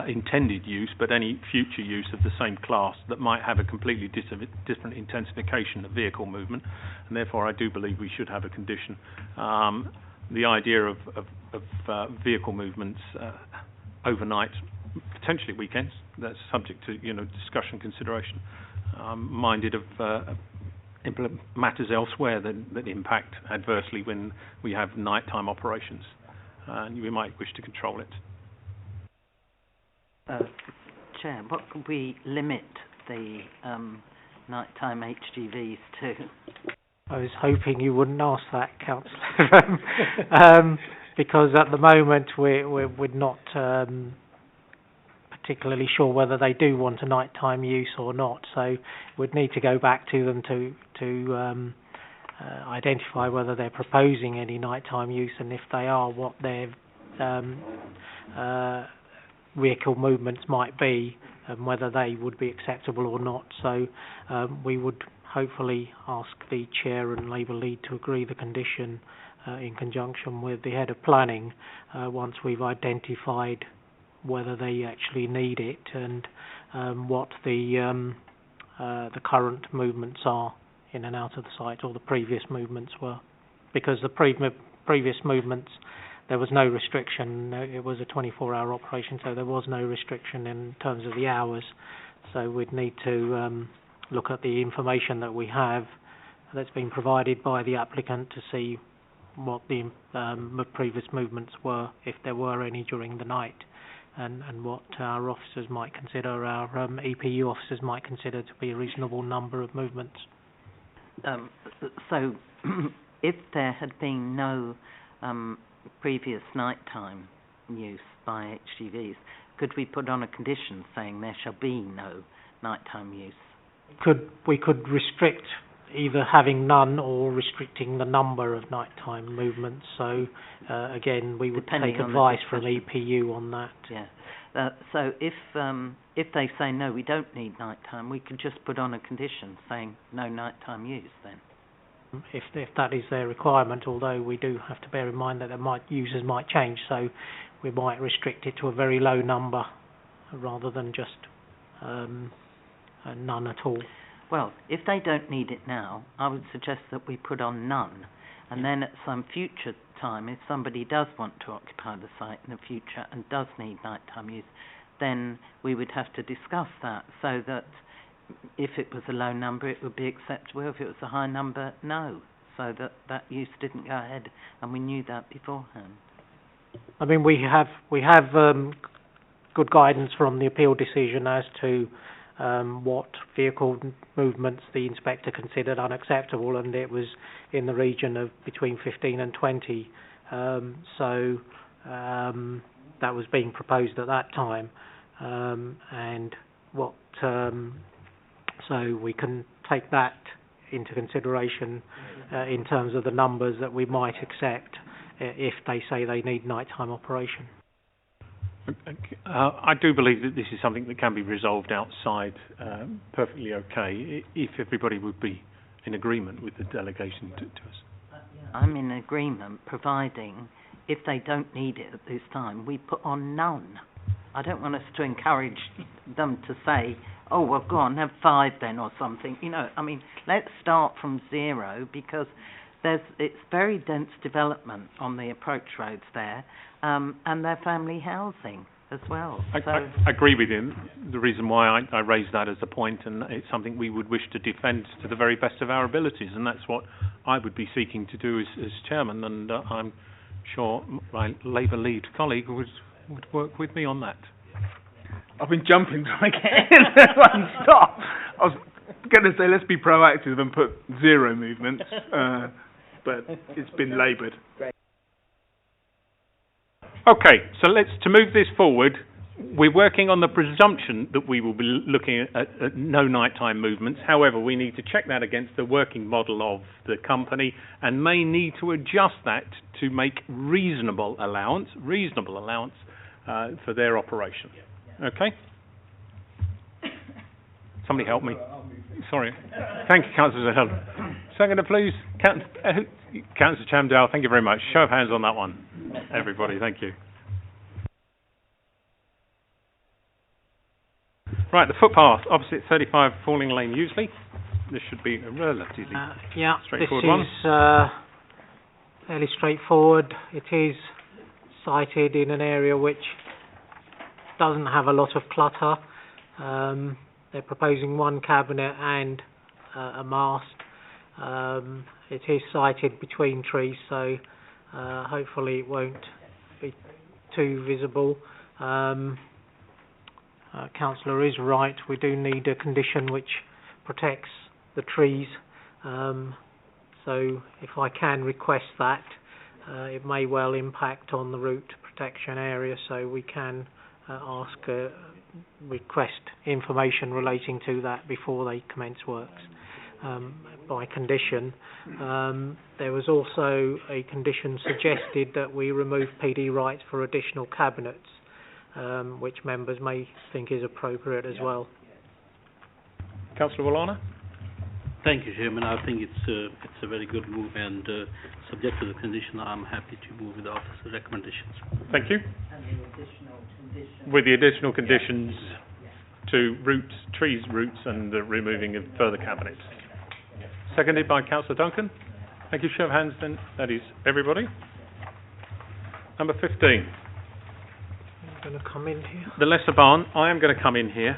intended use, but any future use of the same class that might have a completely different intensification of vehicle movement, and therefore I do believe we should have a condition. The idea of vehicle movements overnight, potentially weekends, that's subject to discussion, consideration. Minded of matters elsewhere that impact adversely when we have nighttime operations, and we might wish to control it. Chair, what could we limit the nighttime HGVs to? I was hoping you wouldn't ask that, Councillor, because at the moment we're not particularly sure whether they do want a nighttime use or not. So we'd need to go back to them to identify whether they're proposing any nighttime use, and if they are, what their vehicle movements might be, and whether they would be acceptable or not. So we would hopefully ask the Chair and Labour Lead to agree the condition in conjunction with the Head of Planning once we've identified whether they actually need it and what the current movements are in and out of the site, or the previous movements were. Because the previous movements, there was no restriction. It was a 24-hour operation, so there was no restriction in terms of the hours. So we'd need to look at the information that we have that's been provided by the applicant to see what the previous movements were, if there were any during the night, and what our officers might consider, our EPU officers might consider to be a reasonable number of movements. So if there had been no previous nighttime use by HGVs, could we put on a condition saying there shall be no nighttime use? We could restrict either having none or restricting the number of nighttime movements. So again, we would take advice from EPU on that. Yeah. So if they say no, we don't need nighttime, we could just put on a condition saying no nighttime use then. If that is their requirement, although we do have to bear in mind that users might change, so we might restrict it to a very low number rather than just none at all. Well, if they don't need it now, I would suggest that we put on none, and then at some future time, if somebody does want to occupy the site in the future and does need nighttime use, then we would have to discuss that, so that if it was a low number, it would be acceptable. If it was a high number, no, so that use didn't go ahead, and we knew that beforehand. I mean, we have good guidance from the appeal decision as to what vehicle movements the inspector considered unacceptable, and it was in the region of between 15 and 20. So that was being proposed at that time, and what so we can take that into consideration in terms of the numbers that we might accept if they say they need nighttime operation. I do believe that this is something that can be resolved outside perfectly okay, if everybody would be in agreement with the delegation to us. I'm in agreement, providing if they don't need it at this time, we put on none. I don't want us to encourage them to say, oh, well, go on, have 5 then or something. You know, I mean, let's start from 0, because it's very dense development on the approach roads there, and they're family housing as well. I agree with you. The reason why I raised that as a point, and it's something we would wish to defend to the very best of our abilities, and that's what I would be seeking to do as chairman, and I'm sure my Labour lead colleague would work with me on that. I've been jumping trying to get in one stop. I was going to say let's be proactive and put 0 movements, but it's been laboured. Okay, so to move this forward, we're working on the presumption that we will be looking at no nighttime movements. However, we need to check that against the working model of the company, and may need to adjust that to make reasonable allowance for their operation. Okay? Somebody help me. Sorry. Thank you, Councillor Hill. Seconder, please. Councillor Chamdale, thank you very much. Show of hands on that one. Everybody, thank you. Right, the footpath opposite 35 Falling Lane, Useley. This should be a relatively straightforward one. This is fairly straightforward. It is sited in an area which doesn't have a lot of clutter. They're proposing 1 cabinet and a mast. It is sited between trees, so hopefully it won't be too visible. Councillor is right. We do need a condition which protects the trees. So if I can request that, it may well impact on the route protection area, so we can request information relating to that before they commence works by condition. There was also a condition suggested that we remove PD rights for additional cabinets, which members may think is appropriate as well. Councillor Wallana? Thank you, Chairman. I think it's a very good move, and subject to the condition, I'm happy to move with the officer's recommendations. Thank you. And the additional conditions. With the additional conditions to roots, trees, roots, and the removing of further cabinets. Seconded by Councillor Duncan. Thank you. Show of hands then. That is everybody. Number 15. I'm going to come in here. The Lesser Barn. I am going to come in here.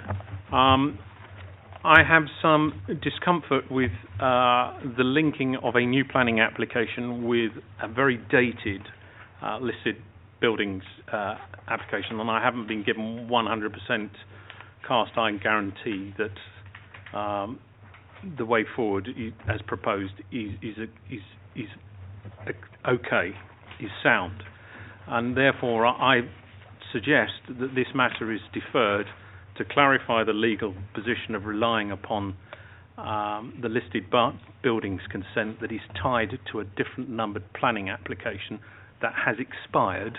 I have some discomfort with the linking of a new planning application with a very dated listed buildings application, and I haven't been given 100% cast iron guarantee that the way forward as proposed is okay, is sound, and therefore I suggest that this matter is deferred to clarify the legal position of relying upon the listed buildings consent that is tied to a different numbered planning application that has expired,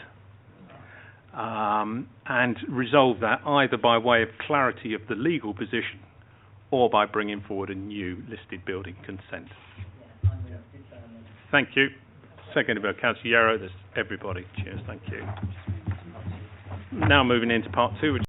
and resolve that either by way of clarity of the legal position or by bringing forward a new listed building consent. Thank you. Seconded by Councillor Yarrow. That's everybody. Cheers. Thank you. Now moving into part 2, which